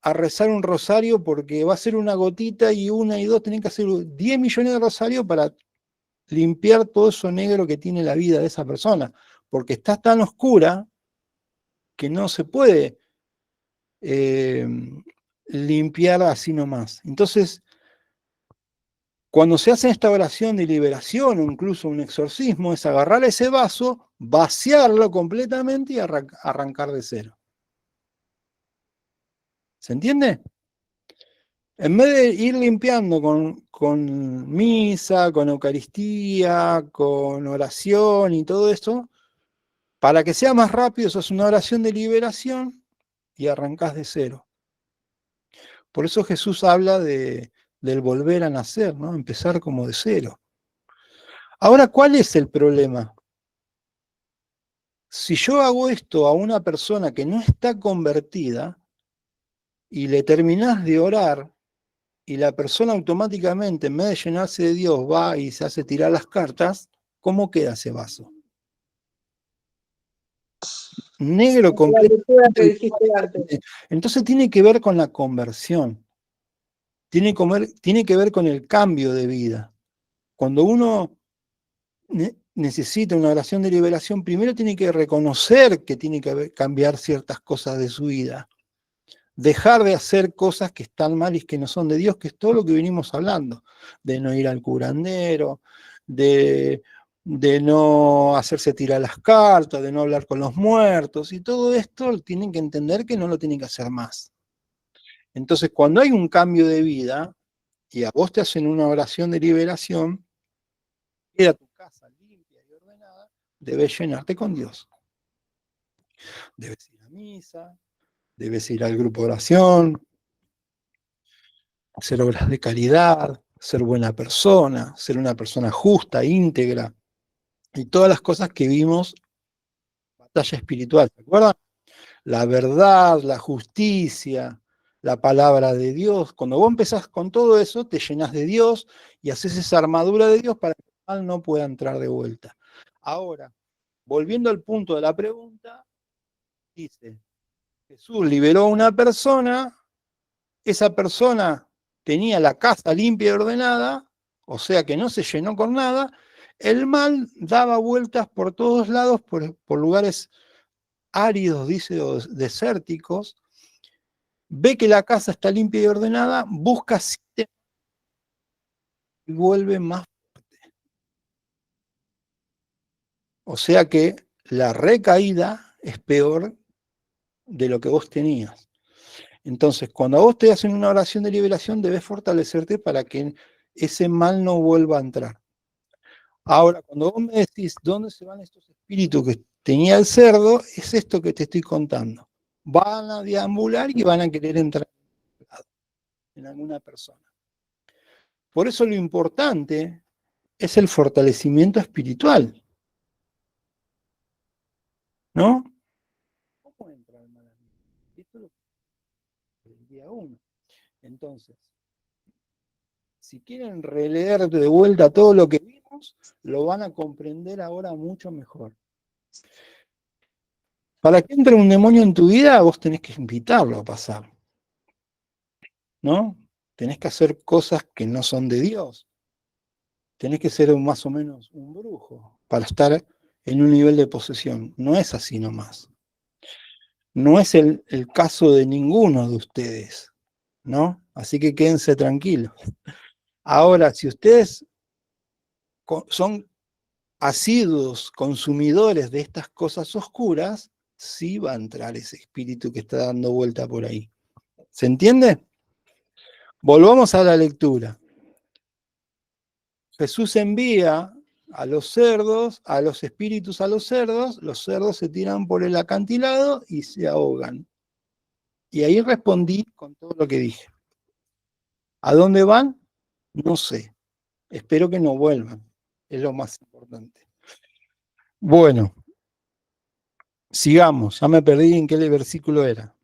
Speaker 2: a rezar un rosario porque va a ser una gotita y una y dos, tenés que hacer 10 millones de rosarios para limpiar todo eso negro que tiene la vida de esa persona, porque está tan oscura que no se puede limpiar así nomás. Entonces, cuando se hace esta oración de liberación o incluso un exorcismo, es agarrar ese vaso, vaciarlo completamente y arrancar de cero. ¿Se entiende? En vez de ir limpiando con misa, con Eucaristía, con oración y todo esto, para que sea más rápido, eso es una oración de liberación y arrancás de cero. Por eso Jesús habla del volver a nacer, ¿no? Empezar como de cero. Ahora, ¿cuál es el problema? Si yo hago esto a una persona que no está convertida y le terminás de orar y la persona automáticamente, en vez de llenarse de Dios, va y se hace tirar las cartas, ¿cómo queda ese vaso? Negro
Speaker 3: La
Speaker 2: completo.
Speaker 3: lectura que dijiste antes.
Speaker 2: Entonces tiene que ver con la conversión. Tiene que ver con el cambio de vida. Cuando uno necesita una oración de liberación, primero tiene que reconocer que tiene que cambiar ciertas cosas de su vida. Dejar de hacer cosas que están mal y que no son de Dios, que es todo lo que venimos hablando. De no ir al curandero, de de no hacerse tirar las cartas, de no hablar con los muertos, y todo esto tienen que entender que no lo tienen que hacer más. Entonces, cuando hay un cambio de vida, y a vos te hacen una oración de liberación, queda tu casa limpia y ordenada, debes llenarte con Dios. Debes ir a misa, debes ir al grupo de oración, hacer obras de caridad, ser buena persona, ser una persona justa, íntegra, y todas las cosas que vimos en batalla espiritual, ¿se acuerdan? La verdad, la justicia, la palabra de Dios. Cuando vos empezás con todo eso, te llenás de Dios y haces esa armadura de Dios para que el mal no pueda entrar de vuelta. Ahora, volviendo al punto de la pregunta, dice, Jesús liberó a una persona, esa persona tenía la casa limpia y ordenada, o sea que no se llenó con nada, el mal daba vueltas por todos lados, por lugares áridos, dice, o desérticos, ve que la casa está limpia y ordenada, busca y vuelve más fuerte. O sea que la recaída es peor de lo que vos tenías. Entonces, cuando a vos te hacen una oración de liberación, debes fortalecerte para que ese mal no vuelva a entrar. Ahora, cuando vos me decís dónde se van estos espíritus que tenía el cerdo, es esto que te estoy contando. Van a deambular y van a querer entrar en alguna persona. Por eso lo importante es el fortalecimiento espiritual, ¿no? ¿Cómo entra el mal? Esto es el día 1. Entonces, si quieren releer de vuelta todo lo que vimos, lo van a comprender ahora mucho mejor. Para que entre un demonio en tu vida, vos tenés que invitarlo a pasar, ¿no? Tenés que hacer cosas que no son de Dios. Tenés que ser más o menos un brujo para estar en un nivel de posesión. No es así nomás. No es el caso de ninguno de ustedes, ¿no? Así que quédense tranquilos. Ahora, si ustedes son asiduos consumidores de estas cosas oscuras, sí va a entrar ese espíritu que está dando vuelta por ahí. ¿Se entiende? Volvamos a la lectura. Jesús envía a los cerdos, a los espíritus a los cerdos se tiran por el acantilado y se ahogan. Y ahí respondí con todo lo que dije. ¿A dónde van? No sé. Espero que no vuelvan. Es lo más importante. Bueno, sigamos. Ya me perdí en qué versículo era.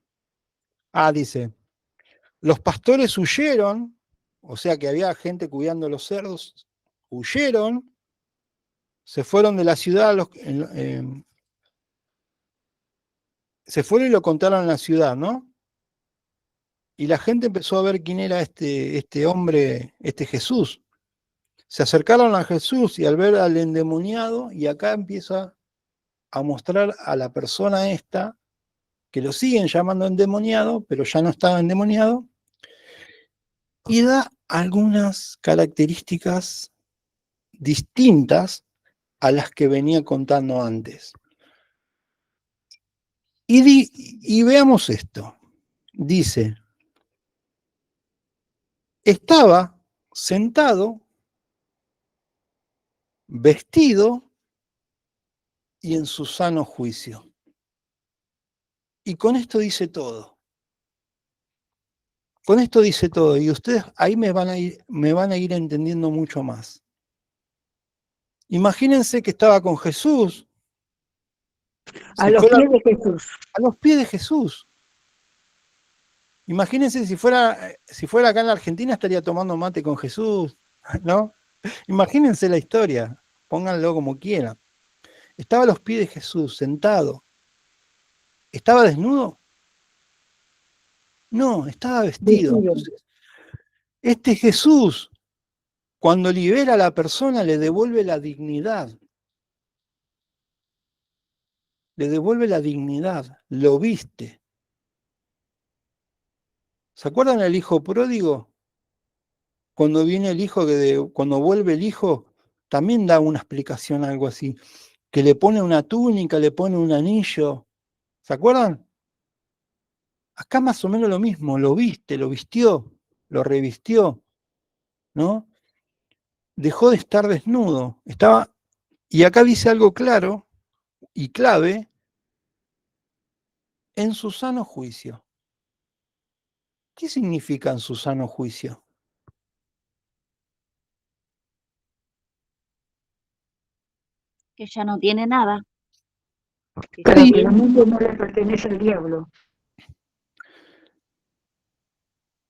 Speaker 2: Dice, los pastores huyeron, o sea que había gente cuidando los cerdos, huyeron, se fueron de la ciudad, se fueron y lo contaron en la ciudad, ¿no? Y la gente empezó a ver quién era este hombre, este Jesús. Se acercaron a Jesús y al ver al endemoniado, y acá empieza a mostrar a la persona esta, que lo siguen llamando endemoniado, pero ya no estaba endemoniado, y da algunas características distintas a las que venía contando antes. Y veamos esto. Dice, estaba sentado, vestido y en su sano juicio. Y con esto dice todo. Con esto dice todo. Y ustedes ahí me van a ir entendiendo mucho más. Imagínense que estaba con Jesús.
Speaker 7: A los pies de Jesús.
Speaker 2: A los pies de Jesús. Imagínense si fuera acá en la Argentina, estaría tomando mate con Jesús, ¿no? Imagínense la historia, pónganlo como quieran. Estaba a los pies de Jesús, sentado. ¿Estaba desnudo? No, estaba vestido. Entonces, este Jesús, cuando libera a la persona, le devuelve la dignidad. Le devuelve la dignidad, lo viste. ¿Se acuerdan del hijo pródigo? Cuando viene el hijo, cuando vuelve el hijo, también da una explicación, algo así, que le pone una túnica, le pone un anillo. ¿Se acuerdan? Acá más o menos lo mismo, lo viste, lo vistió, lo revistió, ¿no? Dejó de estar desnudo, estaba, y acá dice algo claro y clave, en su sano juicio. ¿Qué significa en su sano juicio?
Speaker 8: Que ya no tiene nada. Que ya
Speaker 7: Claro,
Speaker 2: Sí.
Speaker 7: que la mente no le pertenece al diablo.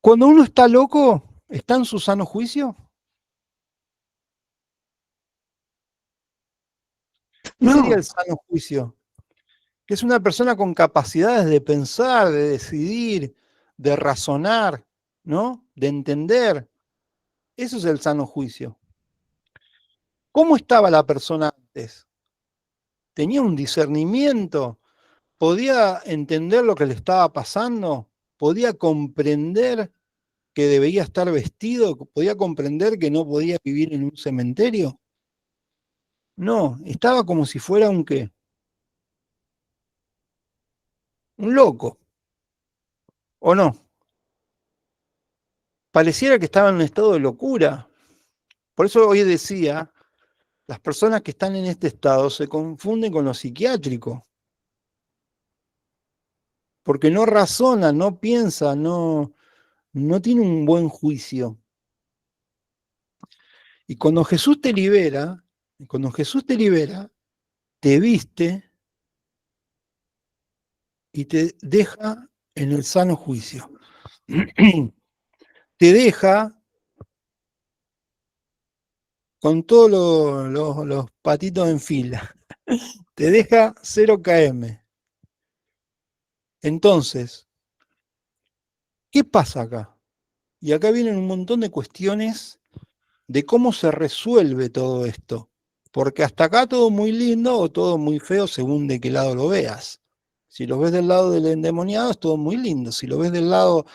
Speaker 2: Cuando uno está loco, ¿está en su sano juicio? ¿Qué sería
Speaker 7: No,
Speaker 2: el sano juicio? Que es una persona con capacidades de pensar, de decidir, de razonar, ¿no? De entender. Eso es el sano juicio. ¿Cómo estaba la persona antes? ¿Tenía un discernimiento? ¿Podía entender lo que le estaba pasando? ¿Podía comprender que debía estar vestido? ¿Podía comprender que no podía vivir en un cementerio? No, estaba como si fuera un qué, un loco, ¿o no? Pareciera que estaba en un estado de locura. Por eso hoy decía, las personas que están en este estado se confunden con lo psiquiátrico, porque no razona, no piensa, no tiene un buen juicio. Y cuando Jesús te libera, te viste y te deja en el sano juicio. Te deja con todos los patitos en fila. Te deja 0 km. Entonces, ¿qué pasa acá? Y acá vienen un montón de cuestiones de cómo se resuelve todo esto. Porque hasta acá todo muy lindo o todo muy feo según de qué lado lo veas. Si lo ves del lado del endemoniado es todo muy lindo. Si lo ves del lado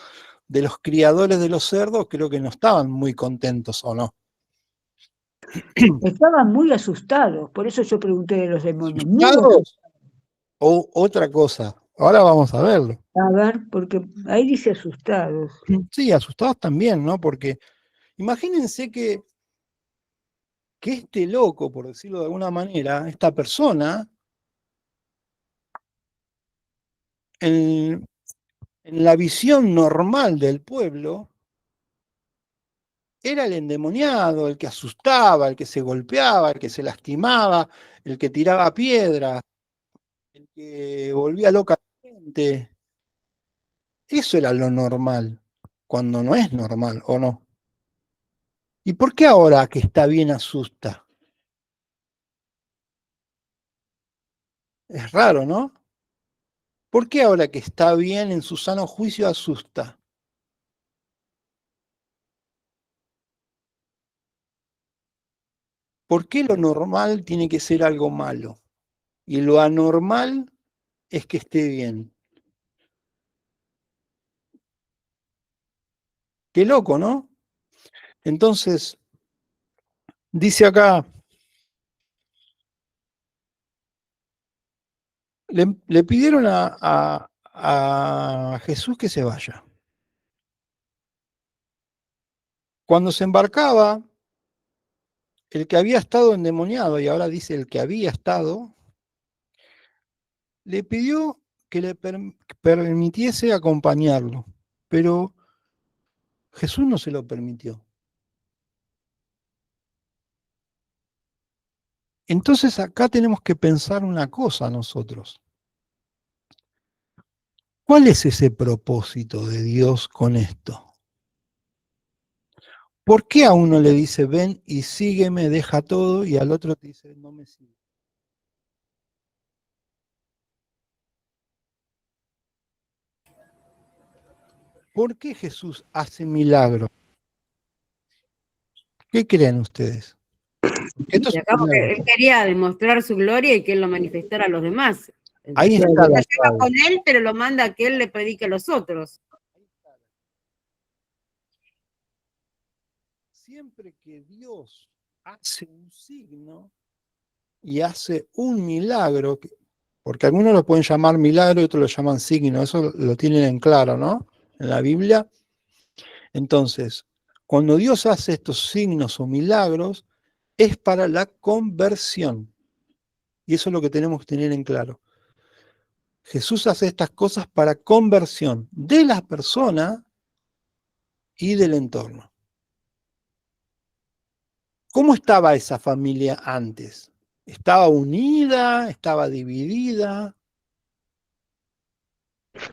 Speaker 2: de los criadores de los cerdos, creo que no estaban muy contentos, ¿o no?
Speaker 7: estaban muy asustados, por eso yo pregunté de los demonios, muy
Speaker 2: ¿Asustados?
Speaker 7: asustados.
Speaker 2: O otra cosa. Ahora vamos a verlo.
Speaker 7: A ver, porque ahí dice asustados.
Speaker 2: Sí, asustados también, ¿no? Porque imagínense que este loco, por decirlo de alguna manera, esta persona, en, en la visión normal del pueblo, era el endemoniado, el que asustaba, el que se golpeaba, el que se lastimaba, el que tiraba piedras, el que volvía loca a la gente. Eso era lo normal, cuando no es normal, ¿o no? ¿Y por qué ahora que está bien asusta? Es raro, ¿no? ¿Por qué ahora que está bien en su sano juicio asusta? ¿Por qué lo normal tiene que ser algo malo? Y lo anormal es que esté bien. Qué loco, ¿no? Entonces, dice acá, le pidieron a Jesús que se vaya. Cuando se embarcaba, el que había estado endemoniado, y ahora dice el que había estado, le pidió que le permitiese acompañarlo, pero Jesús no se lo permitió. Entonces acá tenemos que pensar una cosa nosotros. ¿Cuál es ese propósito de Dios con esto? ¿Por qué a uno le dice, ven y sígueme, deja todo, y al otro te dice, no me sigas? ¿Por qué Jesús hace milagros? ¿Qué creen ustedes? Esto
Speaker 6: Y
Speaker 2: es un
Speaker 6: acá porque
Speaker 2: milagro.
Speaker 6: él quería demostrar su gloria y que él lo manifestara a los demás.
Speaker 2: Ahí
Speaker 6: Entonces,
Speaker 2: está
Speaker 6: Dios
Speaker 2: la
Speaker 6: lleva
Speaker 2: clave.
Speaker 6: con él, pero lo manda a que él le predique a los otros.
Speaker 2: Siempre que Dios hace un signo y hace un milagro, porque algunos lo pueden llamar milagro y otros lo llaman signo, eso lo tienen en claro, ¿no? En la Biblia. Entonces, cuando Dios hace estos signos o milagros, es para la conversión. Y eso es lo que tenemos que tener en claro. Jesús hace estas cosas para conversión de la persona y del entorno. ¿Cómo estaba esa familia antes? ¿Estaba unida? ¿Estaba dividida?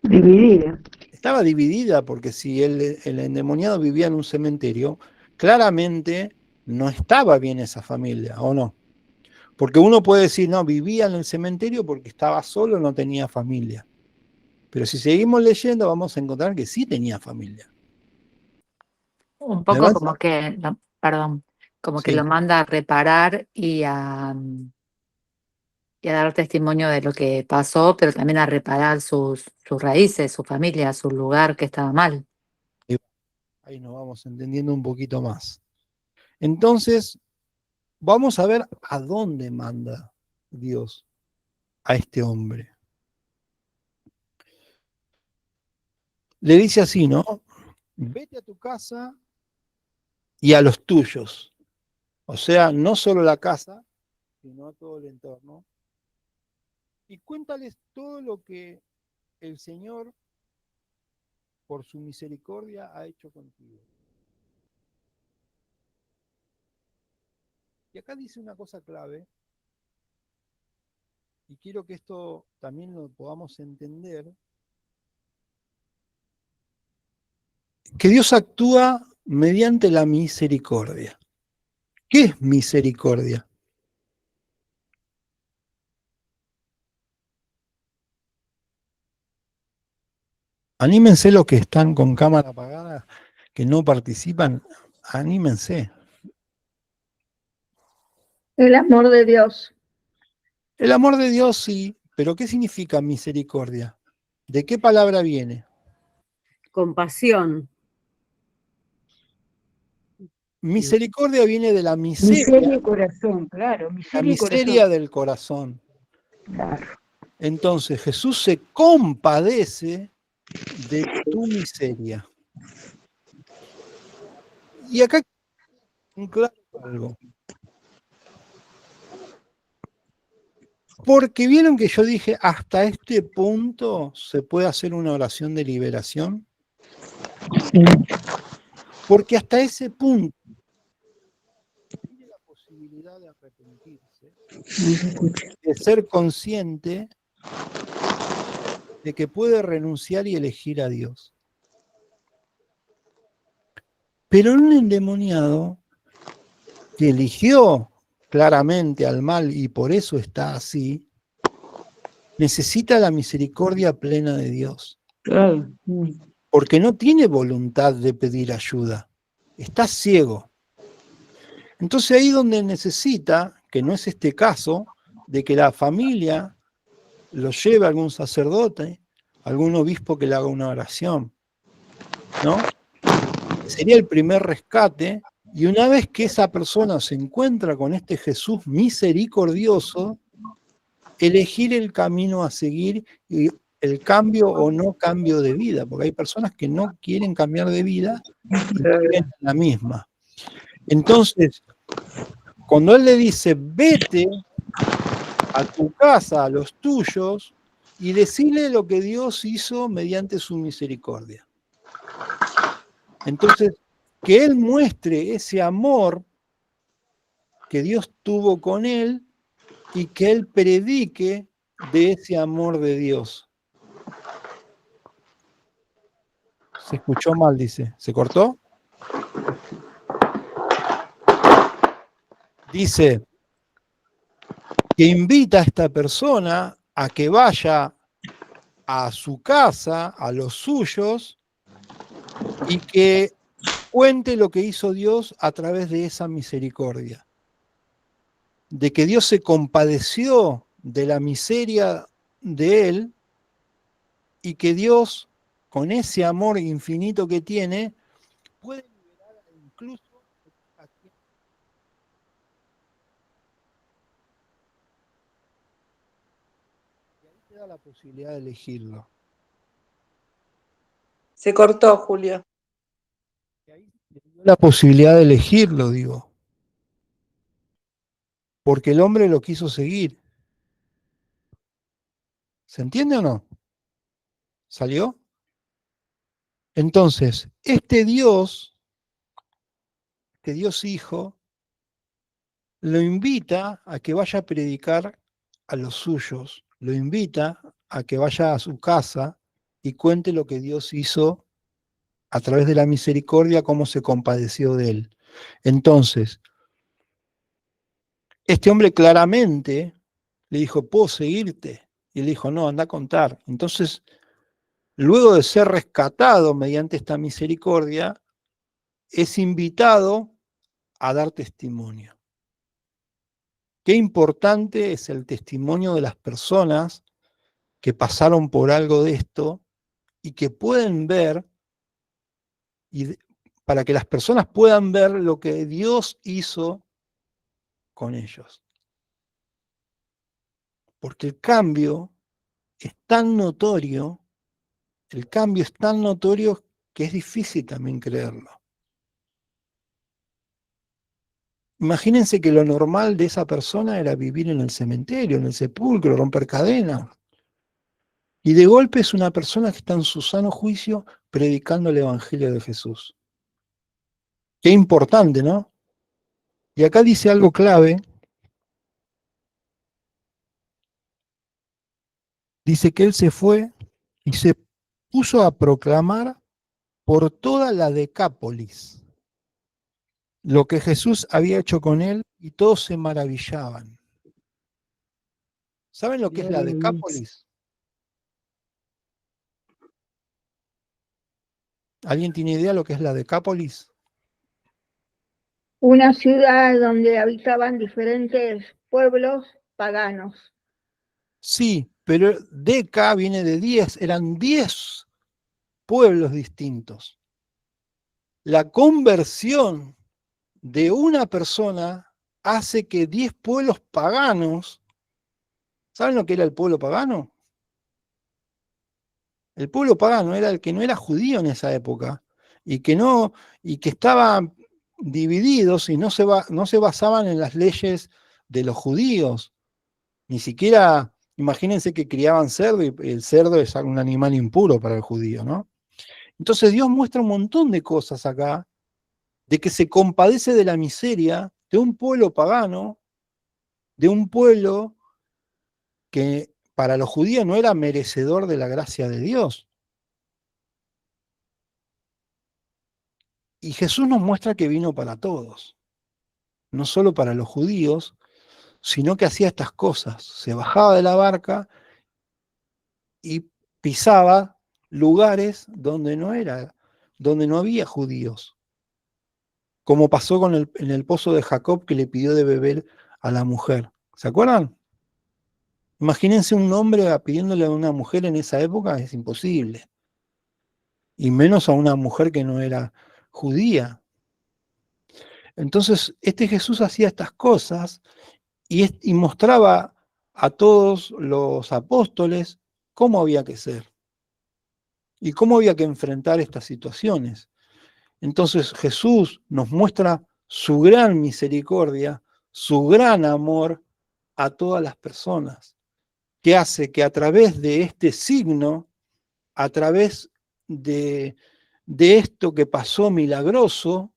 Speaker 7: Dividida.
Speaker 2: Estaba dividida porque si el endemoniado vivía en un cementerio, claramente no estaba bien esa familia, ¿o no? Porque uno puede decir, no, vivía en el cementerio porque estaba solo, no tenía familia. Pero si seguimos leyendo, vamos a encontrar que sí tenía familia.
Speaker 5: Un
Speaker 2: ¿Me
Speaker 5: poco
Speaker 2: vas?
Speaker 5: como que, perdón, como que
Speaker 2: Sí.
Speaker 5: lo manda a reparar y a dar testimonio de lo que pasó, pero también a reparar sus raíces, su familia, su lugar que estaba mal.
Speaker 2: Ahí nos vamos entendiendo un poquito más. Entonces, vamos a ver a dónde manda Dios a este hombre. Le dice así, ¿no? Vete a tu casa y a los tuyos. O sea, no solo la casa, sino a todo el entorno. Y cuéntales todo lo que el Señor, por su misericordia, ha hecho contigo. Y acá dice una cosa clave, y quiero que esto también lo podamos entender, que Dios actúa mediante la misericordia. ¿Qué es misericordia? Anímense los que están con cámara apagada, que no participan, anímense.
Speaker 7: El amor de Dios.
Speaker 2: El amor de Dios sí, pero ¿qué significa misericordia? ¿De qué palabra viene?
Speaker 6: Compasión.
Speaker 2: Misericordia viene de la
Speaker 7: Miseria y corazón, claro. Miseria y
Speaker 2: miseria
Speaker 7: corazón.
Speaker 2: del corazón.
Speaker 7: Claro.
Speaker 2: Entonces Jesús se compadece de tu miseria. Y acá claro algo. Porque vieron que yo dije, hasta este punto se puede hacer una oración de liberación.
Speaker 7: Sí.
Speaker 2: Porque hasta ese punto tiene la posibilidad de arrepentirse, de ser consciente de que puede renunciar y elegir a Dios. Pero un endemoniado que eligió claramente al mal y por eso está así, necesita la misericordia plena de Dios.
Speaker 7: Claro.
Speaker 2: Porque no tiene voluntad de pedir ayuda. Está ciego. Entonces ahí donde necesita, que no es este caso, de que la familia lo lleve a algún sacerdote, algún obispo que le haga una oración, ¿no? Sería el primer rescate, y una vez que esa persona se encuentra con este Jesús misericordioso, elegir el camino a seguir y el cambio o no cambio de vida, porque hay personas que no quieren cambiar de vida y siguen en la misma. Entonces, cuando él le dice, vete a tu casa, a los tuyos, y decirle lo que Dios hizo mediante su misericordia. Entonces, que él muestre ese amor que Dios tuvo con él y que él predique de ese amor de Dios. Se escuchó mal, dice. ¿Se cortó? Dice que invita a esta persona a que vaya a su casa, a los suyos, y que cuente lo que hizo Dios a través de esa misericordia. De que Dios se compadeció de la miseria de él y que Dios, con ese amor infinito que tiene, puede liberar incluso a quien te da la posibilidad de elegirlo.
Speaker 3: Se cortó, Julio.
Speaker 2: La posibilidad de elegirlo, digo. Porque el hombre lo quiso seguir. ¿Se entiende o no? ¿Salió? Entonces, este Dios Hijo, lo invita a que vaya a predicar a los suyos, lo invita a que vaya a su casa y cuente lo que Dios hizo a través de la misericordia, cómo se compadeció de él. Entonces, este hombre claramente le dijo, ¿puedo seguirte? Y él dijo, no, anda a contar. Entonces, luego de ser rescatado mediante esta misericordia, es invitado a dar testimonio. Qué importante es el testimonio de las personas que pasaron por algo de esto y que pueden ver, para que las personas puedan ver lo que Dios hizo con ellos. Porque el cambio es tan notorio, que es difícil también creerlo. Imagínense que lo normal de esa persona era vivir en el cementerio, en el sepulcro, romper cadenas. Y de golpe es una persona que está en su sano juicio predicando el Evangelio de Jesús. Qué importante, ¿no? Y acá dice algo clave. Dice que él se fue y se puso a proclamar por toda la Decápolis lo que Jesús había hecho con él y todos se maravillaban. ¿Saben lo que es la Decápolis? ¿Alguien tiene idea lo que es la Decápolis?
Speaker 7: Una ciudad donde habitaban diferentes pueblos paganos.
Speaker 2: Sí, pero Deca viene de 10, eran 10 pueblos distintos. La conversión de una persona hace que 10 pueblos paganos, ¿saben lo que era el pueblo pagano? El pueblo pagano era el que no era judío en esa época y que estaban divididos y no se basaban en las leyes de los judíos. Ni siquiera, imagínense que criaban cerdo y el cerdo es un animal impuro para el judío, ¿no? Entonces Dios muestra un montón de cosas acá, de que se compadece de la miseria de un pueblo pagano, de un pueblo que para los judíos no era merecedor de la gracia de Dios. Y Jesús nos muestra que vino para todos, no solo para los judíos, sino que hacía estas cosas. Se bajaba de la barca y pisaba lugares donde no había judíos. Como pasó en el pozo de Jacob, que le pidió de beber a la mujer. ¿Se acuerdan? Imagínense un hombre pidiéndole a una mujer en esa época, es imposible. Y menos a una mujer que no era judía. Entonces, este Jesús hacía estas cosas y mostraba a todos los apóstoles cómo había que ser y cómo había que enfrentar estas situaciones. Entonces Jesús nos muestra su gran misericordia, su gran amor a todas las personas, que hace que a través de este signo, a través de esto que pasó milagroso,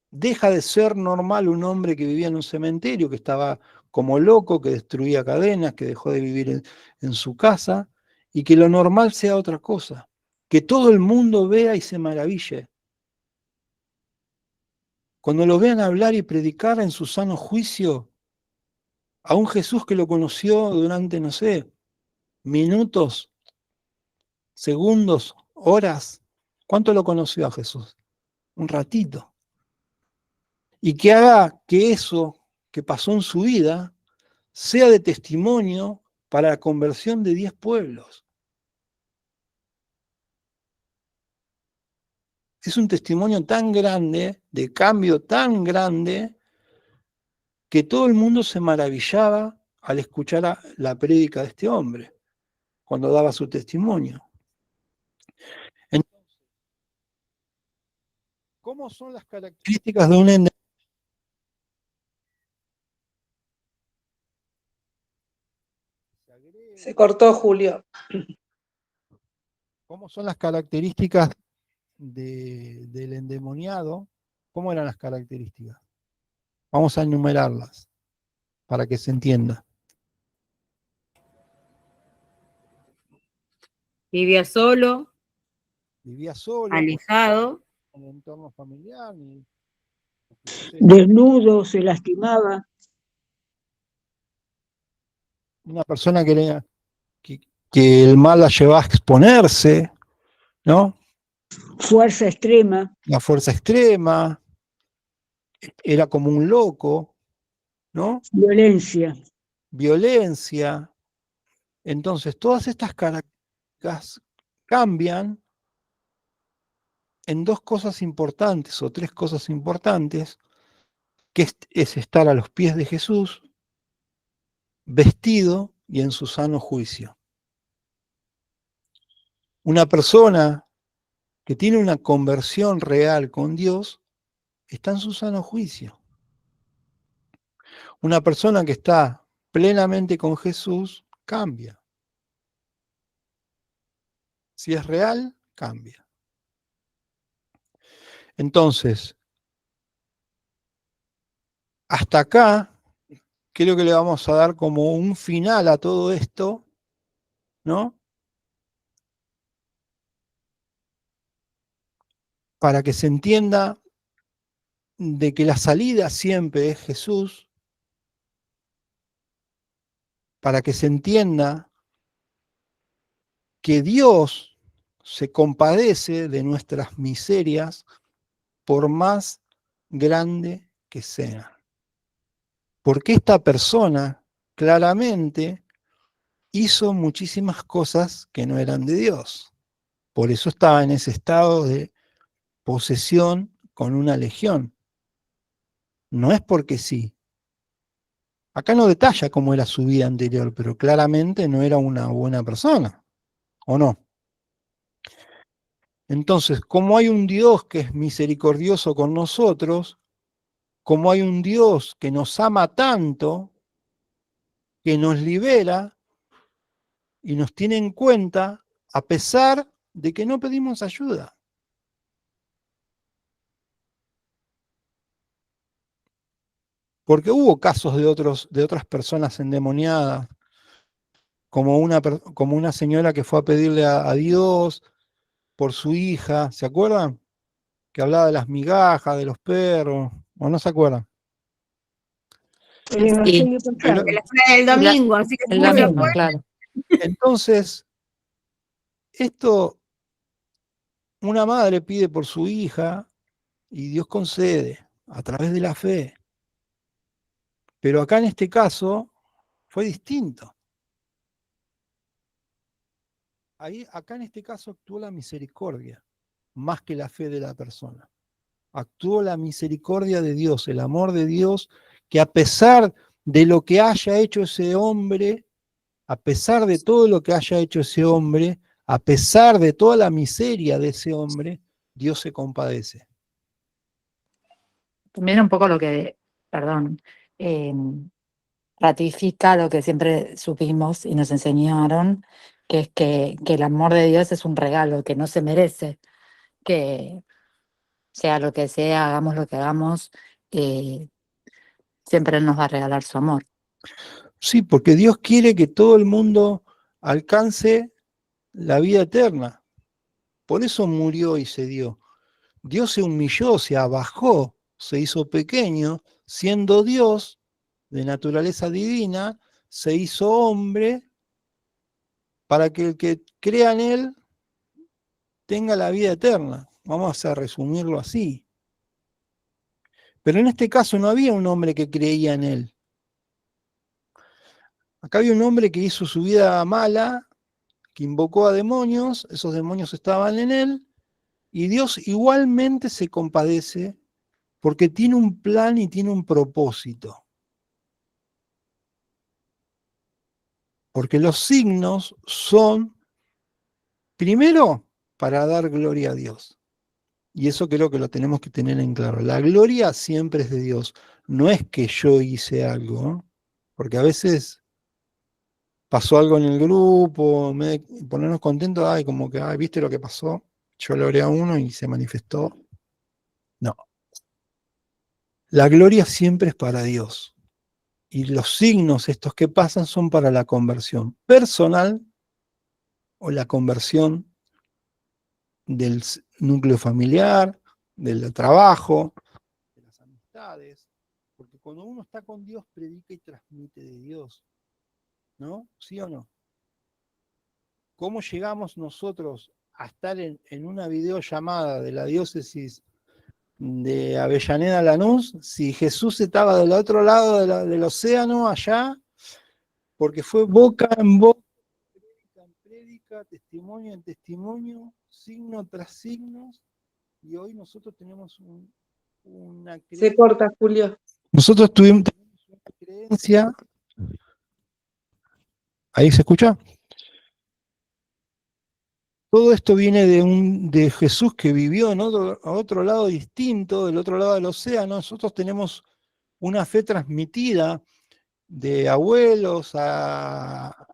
Speaker 2: deja de ser normal un hombre que vivía en un cementerio, que estaba como loco, que destruía cadenas, que dejó de vivir en su casa, y que lo normal sea otra cosa, que todo el mundo vea y se maraville. Cuando lo vean hablar y predicar en su sano juicio, a un Jesús que lo conoció durante, no sé, minutos, segundos, horas. ¿Cuánto lo conoció a Jesús? Un ratito. Y que haga que eso que pasó en su vida sea de testimonio para la conversión de 10 pueblos. Es un testimonio tan grande, de cambio tan grande, que todo el mundo se maravillaba al escuchar la prédica de este hombre, cuando daba su testimonio. Entonces, ¿cómo son las características de un endemoniado?
Speaker 3: Se cortó, Julio.
Speaker 2: ¿Cómo son las características del endemoniado? ¿Cómo eran las características? Vamos a enumerarlas para que se entienda.
Speaker 6: Vivía solo,
Speaker 2: Vivía solo,
Speaker 6: alejado,
Speaker 2: en el entorno familiar,
Speaker 7: Desnudo, se lastimaba.
Speaker 2: una persona que el mal la llevaba a exponerse, ¿no?
Speaker 7: Fuerza extrema.
Speaker 2: La fuerza extrema, era como un loco, ¿no?
Speaker 7: Violencia.
Speaker 2: Violencia. Entonces, todas estas características cambian en dos cosas importantes o tres cosas importantes, que es estar a los pies de Jesús, vestido y en su sano juicio. Una persona que tiene una conversión real con Dios está en su sano juicio. Una persona que está plenamente con Jesús cambia. Si es real, cambia. Entonces, hasta acá, creo que le vamos a dar como un final a todo esto, ¿no? Para que se entienda de que la salida siempre es Jesús, para que se entienda que Dios se compadece de nuestras miserias por más grande que sean. Porque esta persona claramente hizo muchísimas cosas que no eran de Dios. Por eso estaba en ese estado de posesión con una legión. No es porque sí. Acá no detalla cómo era su vida anterior, pero claramente no era una buena persona, ¿o no? Entonces, como hay un Dios que es misericordioso con nosotros, como hay un Dios que nos ama tanto, que nos libera y nos tiene en cuenta a pesar de que no pedimos ayuda. Porque hubo casos de otras personas endemoniadas, como una señora que fue a pedirle a Dios por su hija, ¿se acuerdan? Que hablaba de las migajas, de los perros, ¿o no se acuerdan?
Speaker 7: El Evangelio pasado.
Speaker 6: de la escuela del domingo, así que
Speaker 5: El
Speaker 6: seguro lo
Speaker 5: domingo,
Speaker 6: fue.
Speaker 5: claro.
Speaker 2: Entonces, esto, una madre pide por su hija y Dios concede a través de la fe. Pero acá en este caso fue distinto. Acá en este caso actuó la misericordia, más que la fe de la persona. Actuó la misericordia de Dios, el amor de Dios, que a pesar de lo que haya hecho ese hombre, a pesar de todo lo que haya hecho ese hombre, a pesar de toda la miseria de ese hombre, Dios se compadece.
Speaker 5: También un poco lo que, perdón, ratifica lo que siempre supimos y nos enseñaron, que es que el amor de Dios es un regalo que no se merece, que sea lo que sea, hagamos lo que hagamos, siempre Él nos va a regalar su amor.
Speaker 2: Sí, porque Dios quiere que todo el mundo alcance la vida eterna. Por eso murió y se dio. Dios se humilló, se abajó, se hizo pequeño, siendo Dios de naturaleza divina, se hizo hombre para que el que crea en Él tenga la vida eterna. Vamos a resumirlo así. Pero en este caso no había un hombre que creía en Él. Acá había un hombre que hizo su vida mala, que invocó a demonios, esos demonios estaban en Él, y Dios igualmente se compadece porque tiene un plan y tiene un propósito. Porque los signos son, primero, para dar gloria a Dios. Y eso creo que lo tenemos que tener en claro. La gloria siempre es de Dios. No es que yo hice algo, ¿no? Porque a veces pasó algo en el grupo, ponernos contentos, ay, como que, ay, ¿viste lo que pasó? Yo le oré a uno y se manifestó. No. La gloria siempre es para Dios. Y los signos estos que pasan son para la conversión personal o la conversión del núcleo familiar, del trabajo, de las amistades. Porque cuando uno está con Dios, predica y transmite de Dios. ¿No? ¿Sí o no? ¿Cómo llegamos nosotros a estar en una videollamada de la diócesis de Avellaneda Lanús si Jesús estaba del otro lado del océano allá? Porque fue boca en boca, prédica en prédica, testimonio en testimonio, signo tras signo, y hoy nosotros tenemos una
Speaker 3: Se
Speaker 2: creencia.
Speaker 3: corta, Julio.
Speaker 2: Nosotros tenemos una creencia. ¿Ahí se escucha? Todo esto viene de Jesús que vivió a otro lado distinto, del otro lado del océano. Nosotros tenemos una fe transmitida de abuelos a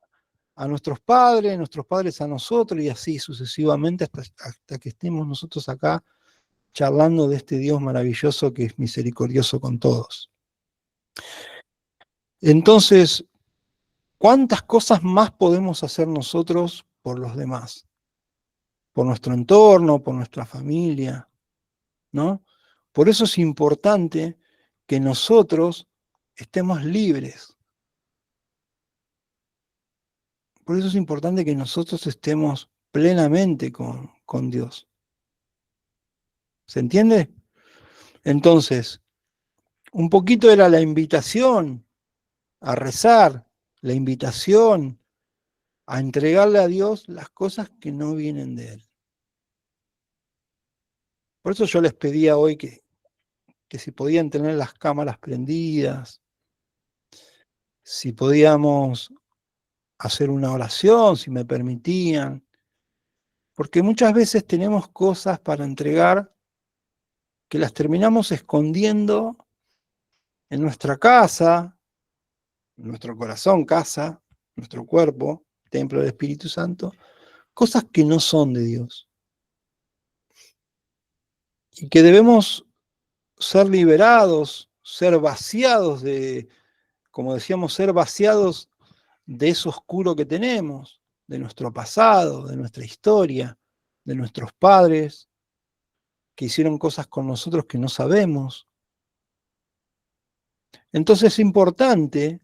Speaker 2: nuestros padres a nosotros, y así sucesivamente hasta que estemos nosotros acá charlando de este Dios maravilloso que es misericordioso con todos. Entonces, ¿cuántas cosas más podemos hacer nosotros por los demás? Por nuestro entorno, por nuestra familia, ¿no? Por eso es importante que nosotros estemos libres. Por eso es importante que nosotros estemos plenamente con Dios. ¿Se entiende? Entonces, un poquito era la invitación a rezar, la invitación a entregarle a Dios las cosas que no vienen de Él. Por eso yo les pedía hoy que si podían tener las cámaras prendidas, si podíamos hacer una oración, si me permitían, porque muchas veces tenemos cosas para entregar que las terminamos escondiendo en nuestra casa, en nuestro corazón, casa, nuestro cuerpo, templo del Espíritu Santo, cosas que no son de Dios. Y que debemos ser liberados, ser vaciados como decíamos, ser vaciados de eso oscuro que tenemos, de nuestro pasado, de nuestra historia, de nuestros padres, que hicieron cosas con nosotros que no sabemos. Entonces es importante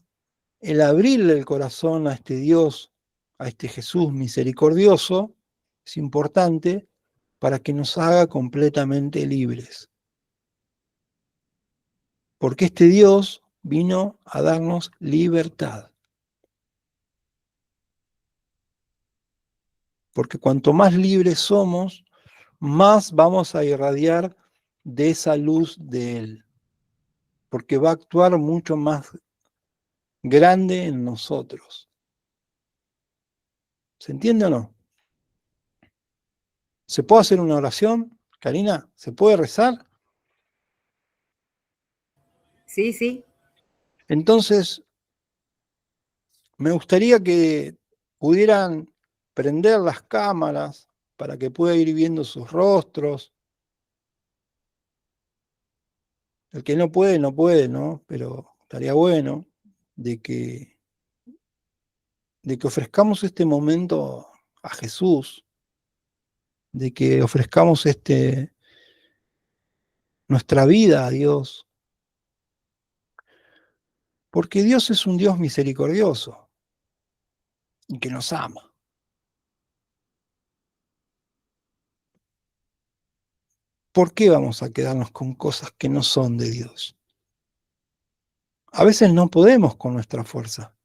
Speaker 2: el abrirle el corazón a este Dios, a este Jesús misericordioso, es importante para que nos haga completamente libres. Porque este Dios vino a darnos libertad. Porque cuanto más libres somos, más vamos a irradiar de esa luz de Él. Porque va a actuar mucho más grande en nosotros. ¿Se entiende o no? ¿Se puede hacer una oración, Karina? ¿Se puede rezar?
Speaker 6: Sí, sí.
Speaker 2: Entonces, me gustaría que pudieran prender las cámaras para que pueda ir viendo sus rostros. El que no puede, no puede, ¿no? Pero estaría bueno de que ofrezcamos este momento a Jesús, de que ofrezcamos nuestra vida a Dios, porque Dios es un Dios misericordioso y que nos ama. ¿Por qué vamos a quedarnos con cosas que no son de Dios? A veces no podemos con nuestra fuerza.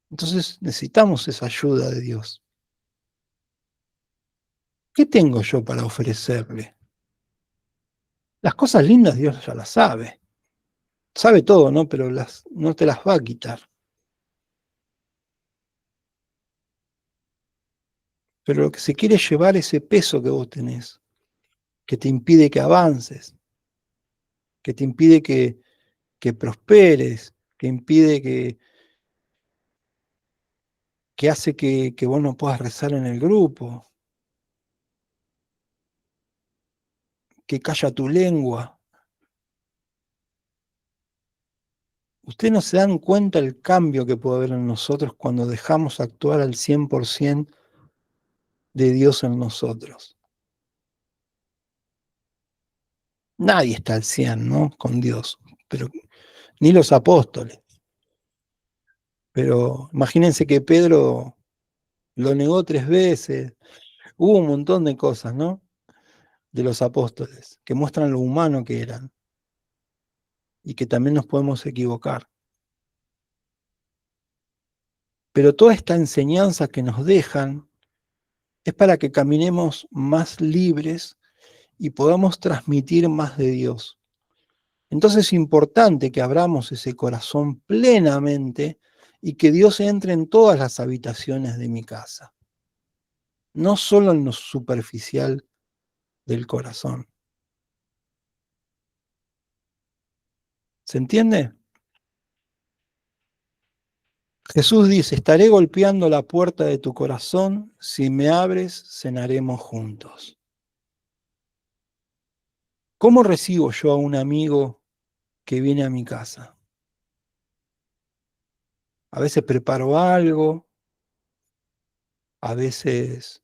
Speaker 2: Entonces necesitamos esa ayuda de Dios. ¿Qué tengo yo para ofrecerle? Las cosas lindas Dios ya las sabe. Sabe todo, ¿no? Pero no te las va a quitar. pero lo que se quiere es llevar ese peso que vos tenés, que te impide que avances, que te impide que prosperes, que impide que hace que vos no puedas rezar en el grupo, que calla tu lengua. Ustedes no se dan cuenta el cambio que puede haber en nosotros cuando dejamos actuar al 100% de Dios en nosotros. Nadie está al 100, ¿no? Con Dios, pero ni los apóstoles. Pero imagínense que Pedro lo negó 3 veces. Hubo un montón de cosas, ¿no? De los apóstoles, que muestran lo humano que eran y que también nos podemos equivocar. Pero toda esta enseñanza que nos dejan es para que caminemos más libres y podamos transmitir más de Dios. Entonces es importante que abramos ese corazón plenamente y que Dios entre en todas las habitaciones de mi casa, no solo en lo superficial del corazón. ¿Se entiende? Jesús dice, estaré golpeando la puerta de tu corazón, si me abres, cenaremos juntos. ¿Cómo recibo yo a un amigo que viene a mi casa? A veces preparo algo, a veces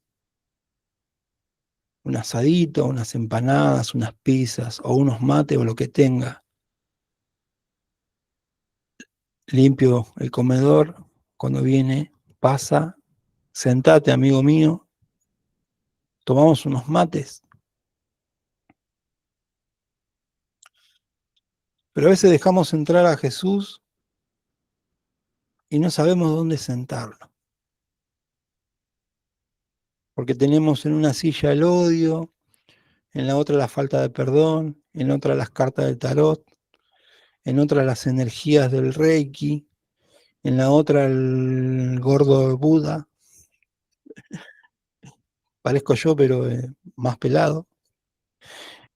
Speaker 2: un asadito, unas empanadas, unas pizzas o unos mates o lo que tenga. Limpio el comedor, cuando viene, pasa, sentate, amigo mío, tomamos unos mates. Pero a veces dejamos entrar a Jesús y no sabemos dónde sentarlo. Porque tenemos en una silla el odio, en la otra la falta de perdón, en otra las cartas del tarot, en otra las energías del Reiki, en la otra el gordo de Buda. Parezco yo, pero más pelado.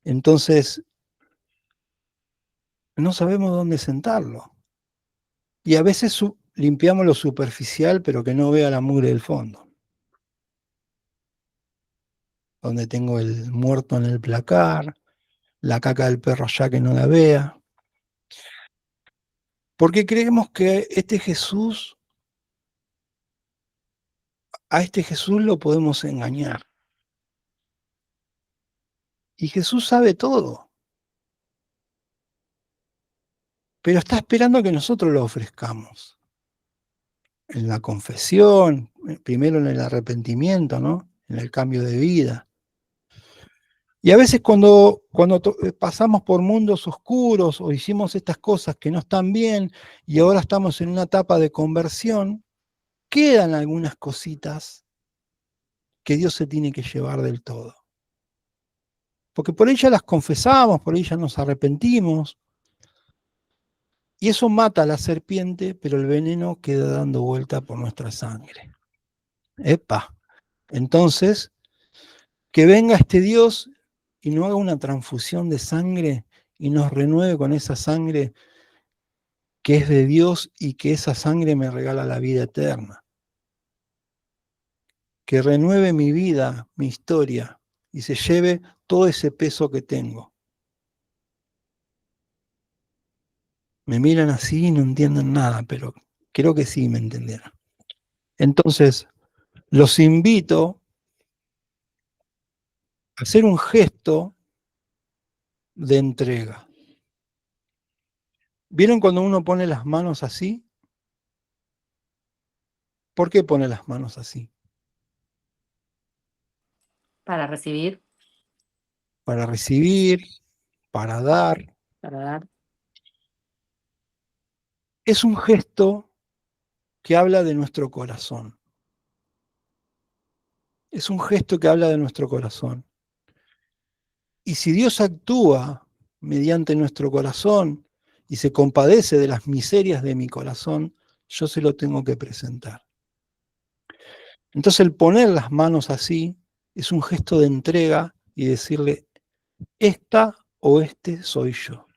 Speaker 2: Entonces, no sabemos dónde sentarlo. Y a veces limpiamos lo superficial, pero que no vea la mugre del fondo. Donde tengo el muerto en el placar, la caca del perro allá que no la vea. Porque creemos que a este Jesús lo podemos engañar. Y Jesús sabe todo. Pero está esperando que nosotros lo ofrezcamos. En la confesión, primero en el arrepentimiento, ¿no? En el cambio de vida. Y a veces cuando pasamos por mundos oscuros o hicimos estas cosas que no están bien y ahora estamos en una etapa de conversión, quedan algunas cositas que Dios se tiene que llevar del todo. Porque por ahí ya las confesamos, por ahí ya nos arrepentimos. Y eso mata a la serpiente, pero el veneno queda dando vuelta por nuestra sangre. ¡Epa! Entonces, que venga este Dios y nos haga una transfusión de sangre y nos renueve con esa sangre que es de Dios y que esa sangre me regala la vida eterna. Que renueve mi vida, mi historia, y se lleve todo ese peso que tengo. Me miran así y no entienden nada, pero creo que sí me entendieron. Entonces, los invito a hacer un gesto de entrega. ¿Vieron cuando uno pone las manos así? ¿Por qué pone las manos así?
Speaker 5: Para recibir,
Speaker 2: Para recibir, para dar.
Speaker 5: para dar.
Speaker 2: Es un gesto que habla de nuestro corazón. Es un gesto que habla de nuestro corazón. Y si Dios actúa mediante nuestro corazón y se compadece de las miserias de mi corazón, yo se lo tengo que presentar. Entonces el poner las manos así es un gesto de entrega y decirle, esta o este soy yo.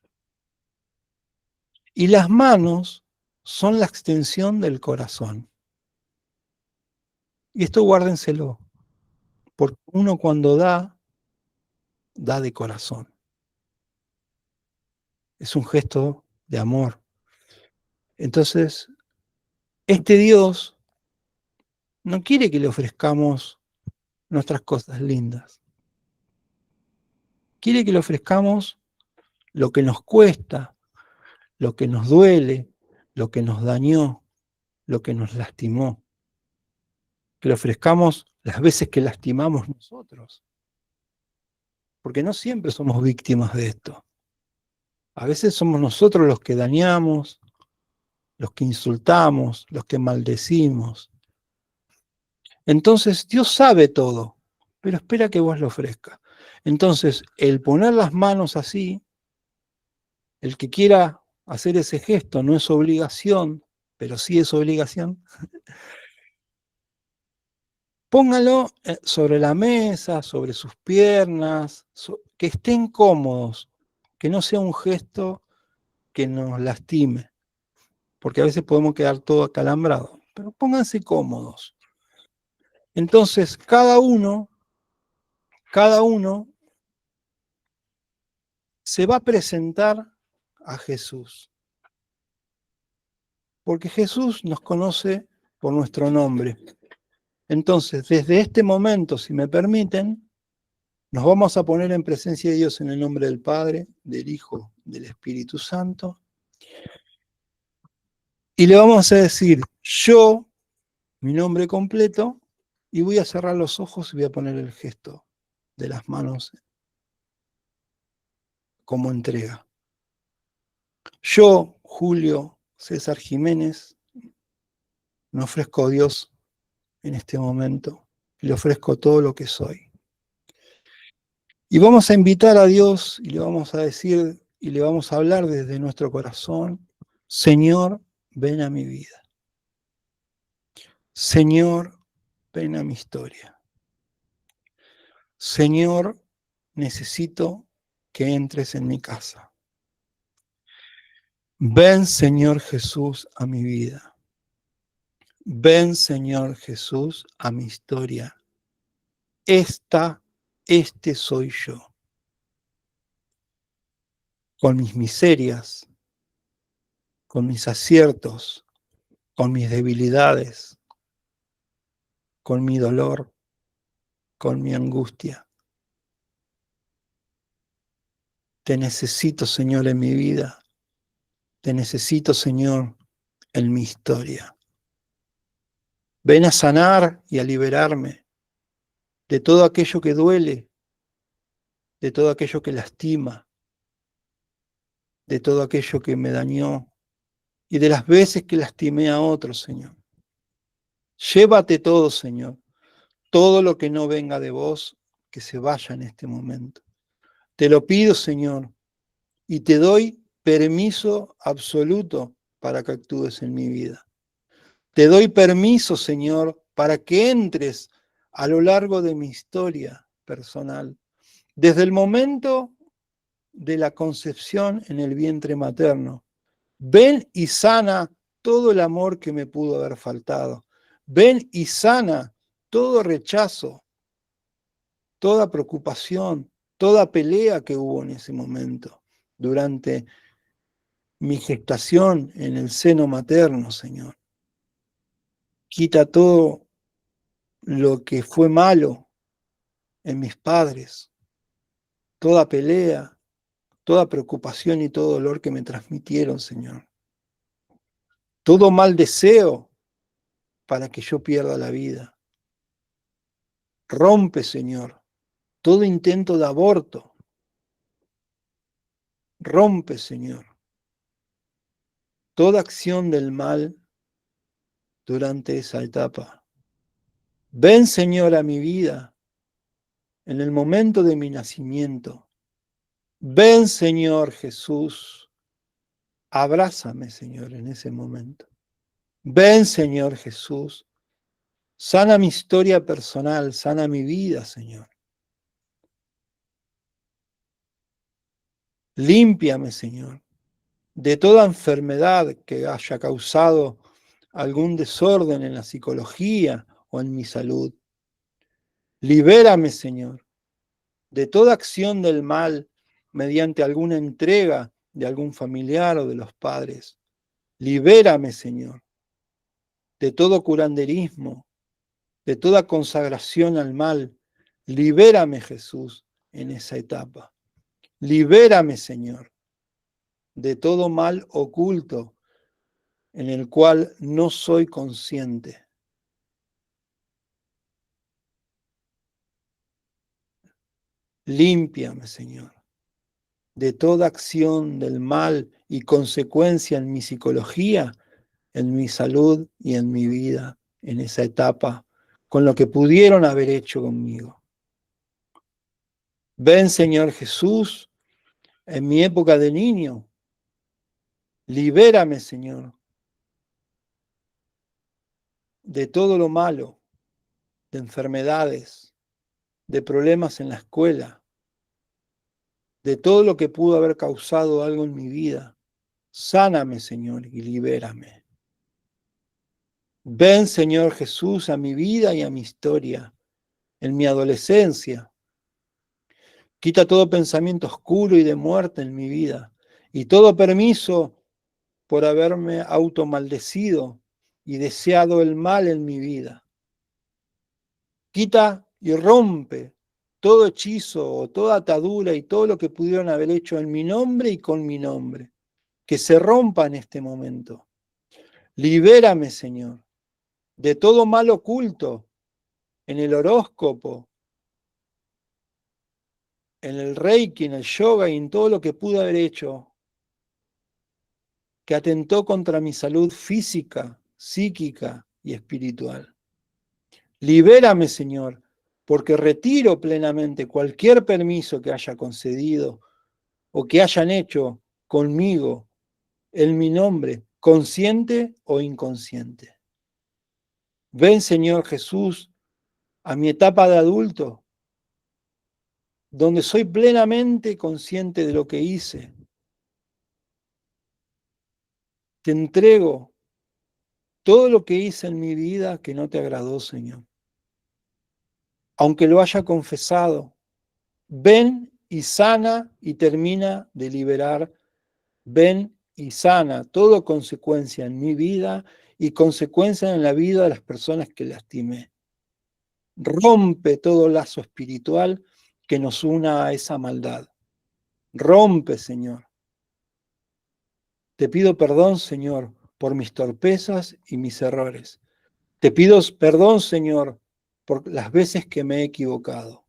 Speaker 2: Y las manos son la extensión del corazón. Y esto guárdenselo, porque uno cuando da, da de corazón. Es un gesto de amor. Entonces, este Dios no quiere que le ofrezcamos nuestras cosas lindas. Quiere que le ofrezcamos lo que nos cuesta, lo que nos duele, lo que nos dañó, lo que nos lastimó. Que le ofrezcamos las veces que lastimamos nosotros. Porque no siempre somos víctimas de esto. A veces somos nosotros los que dañamos, los que insultamos, los que maldecimos. Entonces Dios sabe todo, pero espera que vos lo ofrezcas. Entonces, el poner las manos así, el que quiera hacer ese gesto no es obligación, pero sí es obligación. Póngalo sobre la mesa, sobre sus piernas, que estén cómodos, que no sea un gesto que nos lastime, porque a veces podemos quedar todo acalambrados, pero pónganse cómodos. Entonces, cada uno se va a presentar a Jesús, porque Jesús nos conoce por nuestro nombre. Entonces, desde este momento, si me permiten, nos vamos a poner en presencia de Dios en el nombre del Padre, del Hijo, del Espíritu Santo, y le vamos a decir, yo, mi nombre completo, y voy a cerrar los ojos y voy a poner el gesto de las manos como entrega. Yo, Julio César Jiménez, me ofrezco a Dios en este momento, le ofrezco todo lo que soy. Y vamos a invitar a Dios y le vamos a decir y le vamos a hablar desde nuestro corazón, Señor, ven a mi vida. Señor, ven a mi historia. Señor, necesito que entres en mi casa. Ven, Señor Jesús, a mi vida. Ven, Señor Jesús, a mi historia. Este soy yo. Con mis miserias, con mis aciertos, con mis debilidades, con mi dolor, con mi angustia. Te necesito, Señor, en mi vida. Te necesito, Señor, en mi historia. Ven a sanar y a liberarme de todo aquello que duele, de todo aquello que lastima, de todo aquello que me dañó y de las veces que lastimé a otros, Señor. Llévate todo, Señor. Todo lo que no venga de vos, que se vaya en este momento. Te lo pido, Señor, y te doy permiso absoluto para que actúes en mi vida. Te doy permiso, Señor, para que entres a lo largo de mi historia personal, desde el momento de la concepción en el vientre materno. Ven y sana todo el amor que me pudo haber faltado. Ven y sana todo rechazo, toda preocupación, toda pelea que hubo en ese momento, durante mi gestación en el seno materno, Señor. Quita todo lo que fue malo en mis padres, toda pelea, toda preocupación y todo dolor que me transmitieron, Señor. Todo mal deseo para que yo pierda la vida. Rompe, Señor, todo intento de aborto. Rompe, Señor, toda acción del mal durante esa etapa. Ven, Señor, a mi vida en el momento de mi nacimiento. Ven, Señor Jesús. Abrázame, Señor, en ese momento. Ven, Señor Jesús. Sana mi historia personal, sana mi vida, Señor. Límpiame, Señor, de toda enfermedad que haya causado algún desorden en la psicología o en mi salud. Libérame, Señor, de toda acción del mal mediante alguna entrega de algún familiar o de los padres. Libérame, Señor, de todo curanderismo, de toda consagración al mal. Libérame, Jesús, en esa etapa. Libérame, Señor, de todo mal oculto en el cual no soy consciente. Límpiame, Señor, de toda acción del mal y consecuencia en mi psicología, en mi salud y en mi vida, en esa etapa, con lo que pudieron haber hecho conmigo. Ven, Señor Jesús, en mi época de niño. Libérame, Señor, de todo lo malo, de enfermedades, de problemas en la escuela, de todo lo que pudo haber causado algo en mi vida. Sáname, Señor, y libérame. Ven, Señor Jesús, a mi vida y a mi historia, en mi adolescencia. Quita todo pensamiento oscuro y de muerte en mi vida, y todo permiso por haberme automaldecido y deseado el mal en mi vida. Quita y rompe todo hechizo o toda atadura y todo lo que pudieron haber hecho en mi nombre y con mi nombre. Que se rompa en este momento. Libérame, Señor, de todo mal oculto en el horóscopo, en el reiki, en el yoga y en todo lo que pude haber hecho que atentó contra mi salud física, psíquica y espiritual. Libérame, Señor, porque retiro plenamente cualquier permiso que haya concedido o que hayan hecho conmigo en mi nombre, consciente o inconsciente. Ven, Señor Jesús, a mi etapa de adulto, donde soy plenamente consciente de lo que hice. Te entrego todo lo que hice en mi vida que no te agradó, Señor. Aunque lo haya confesado, ven y sana y termina de liberar. Ven y sana toda consecuencia en mi vida y consecuencia en la vida de las personas que lastimé. Rompe todo lazo espiritual que nos una a esa maldad. Rompe, Señor. Te pido perdón, Señor, por mis torpezas y mis errores. Te pido perdón, Señor, por las veces que me he equivocado.